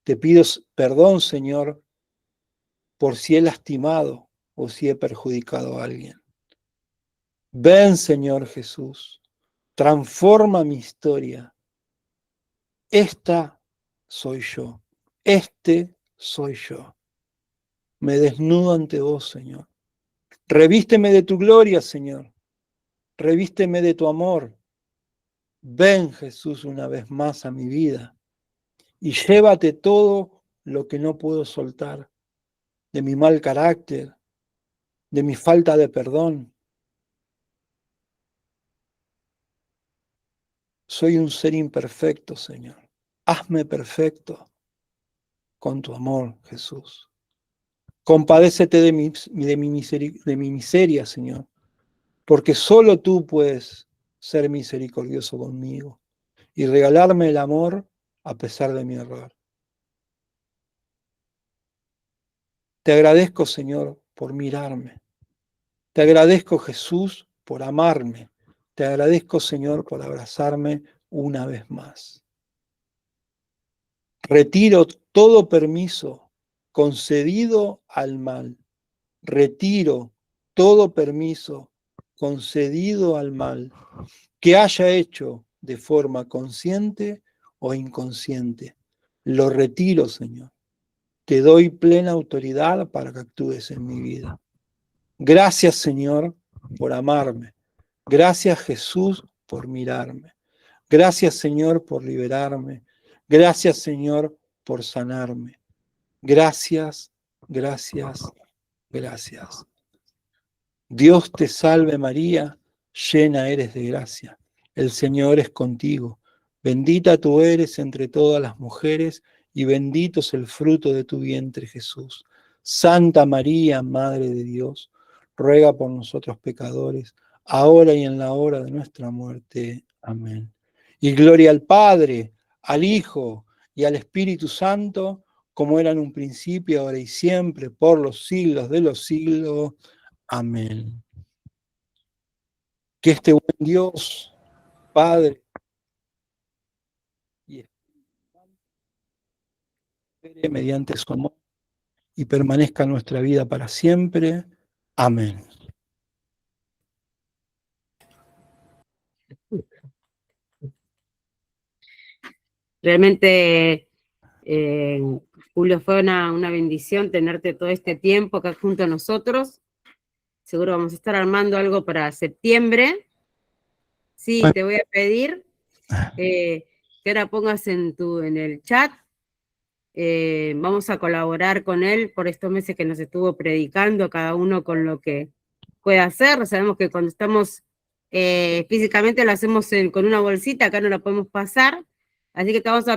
Speaker 2: Te pido perdón, Señor, por si he lastimado o si he perjudicado a alguien. Ven, Señor Jesús, transforma mi historia. Esta soy yo. Este soy yo. Me desnudo ante vos, Señor. Revísteme de tu gloria, Señor. Revísteme de tu amor. Ven, Jesús, una vez más a mi vida y llévate todo lo que no puedo soltar, de mi mal carácter, de mi falta de perdón. Soy un ser imperfecto, Señor. Hazme perfecto con tu amor, Jesús. Compadécete de mi miseria, Señor, porque solo tú puedes ser misericordioso conmigo y regalarme el amor a pesar de mi error. Te agradezco, Señor, por mirarme. Te agradezco, Jesús, por amarme. Te agradezco, Señor, por abrazarme una vez más. Retiro todo permiso concedido al mal. Retiro todo permiso concedido al mal que haya hecho de forma consciente o inconsciente. Lo retiro, Señor. Te doy plena autoridad para que actúes en mi vida. Gracias, Señor, por amarme. Gracias, Jesús, por mirarme. Gracias, Señor, por liberarme. Gracias, Señor, por sanarme. Gracias, gracias, gracias. Dios te salve María, llena eres de gracia. El Señor es contigo. Bendita tú eres entre todas las mujeres y bendito es el fruto de tu vientre, Jesús. Santa María, Madre de Dios, ruega por nosotros pecadores, ahora y en la hora de nuestra muerte. Amén. Y gloria al Padre, al Hijo y al Espíritu Santo, como era en un principio, ahora y siempre, por los siglos de los siglos. Amén. Que este buen Dios, Padre y Espíritu Santo, mediante su amor y permanezca en nuestra vida para siempre. Amén.
Speaker 6: Realmente, Julio, fue una bendición tenerte todo este tiempo acá junto a nosotros. Seguro vamos a estar armando algo para septiembre. Sí, te voy a pedir que ahora pongas en el chat. Vamos a colaborar con él por estos meses que nos estuvo predicando, cada uno con lo que pueda hacer. Sabemos que cuando estamos físicamente lo hacemos con una bolsita, acá no la podemos pasar, así que te vamos a